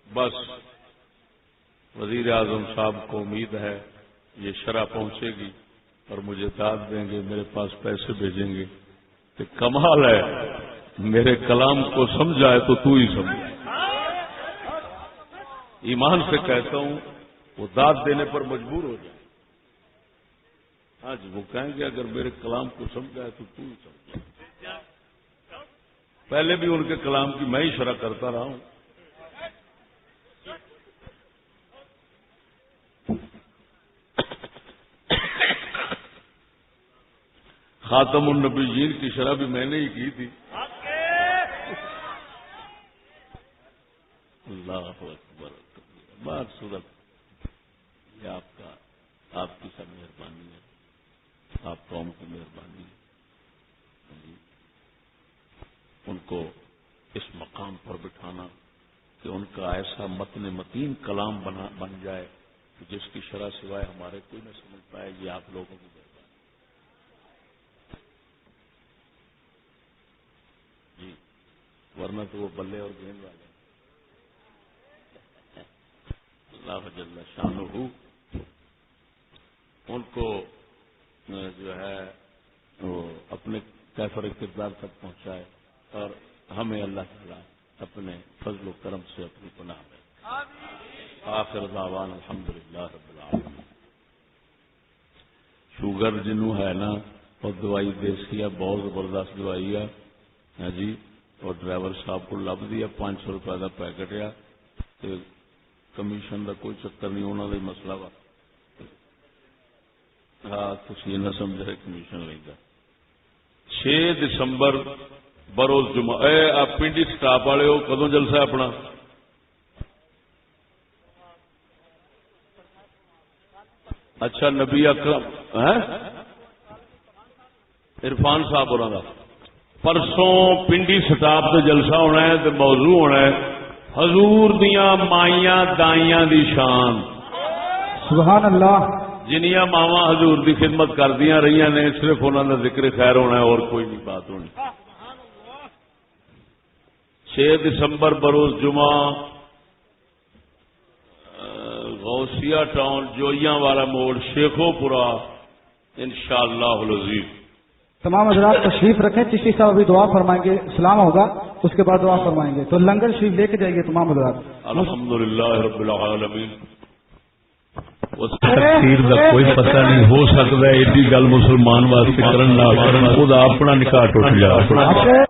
S3: بس وزیر اعظم صاحب کو امید ہے یہ شرح پہنچے گی اور مجھے داد دیں گے میرے پاس پیسے بھیجیں گے کہ کمال ہے میرے کلام کو سمجھائے تو تو ہی سمجھ ایمان سے کہتا ہوں وہ داد دینے پر مجبور ہو جائے آج وہ کہیں گے اگر میرے کلام کو سمجھائے تو تو ہی سمجھ پہلے بھی ان کے کلام کی میں ہی شرح کرتا رہا ہوں خاتم النبیین کی شرح بھی میں نے ہی کی تھی اللہ اکبر بات صورت یہ آپ کی سب مہربانی ہے آپ قوم کی مہربانی ہے ان کو اس مقام پر بٹھانا کہ ان کا ایسا متن متین کلام بن جائے کہ جس کی شرح سوائے ہمارے کوئی نہ سمجھ پائے. یہ آپ لوگوں کی مہربانی جی، ورنہ تو وہ بلے اور گیند والے اللہ جل شانہ ان کو جو ہے وہ اپنے کیفر کردار تک پہنچائے اور ہمیں اللہ تعالیٰ اپنے فضل و کرم سے اپنی پناہ میں. آخر دعوان الحمدللہ رب العالمین. شوگر جنوں ہے نا اور دوائی دیسی ہے، بہت زبردست دوائی ہے ہاں جی، اور ڈرائیور صاحب کو لب دی 500 روپے کا پیکٹ ہے، کمیشن کا کوئی چکر نہیں، انہوں کا مسئلہ وا. ہاں تھی نہ سمجھے کمیشن لینا. 6 دسمبر بروز جمعہ. آپ پنڈی سٹاپ والے ہو، کدوں جلسہ ہے اپنا؟ اچھا نبی اکرم عرفان صاحب ہونا کا پرسوں پنڈی سٹاپ سے جلسہ ہونا ہے تو موضوع ہونا ہے حضور دیاں مائیاں دائیاں دی شان.
S5: سبحان اللہ.
S3: جنیاں ماواں حضور دی خدمت کردیاں رہی نے صرف انہوں کا ذکر خیر ہونا ہے اور کوئی نہیں بات ہونی. 6 دسمبر بروز جمعہ غوثیہ ٹاؤن جوئیاں والا موڑ شیخو پورا انشاءاللہ العزیز.
S5: تمام حضرات تشریف رکھیں. چشتی صاحب ابھی دعا فرمائیں گے، سلام ہوگا اس کے بعد دعا فرمائیں گے، تو لنگر شریف لے کے جائیے تمام حضرات.
S3: الحمدللہ رب العالمین. تفسیر کا کوئی پتہ نہیں ہو سکتا ہے ایڈی گل مسلمان واسطے کرن نہ کرن خود اپنا نکاح ٹوٹ جائے.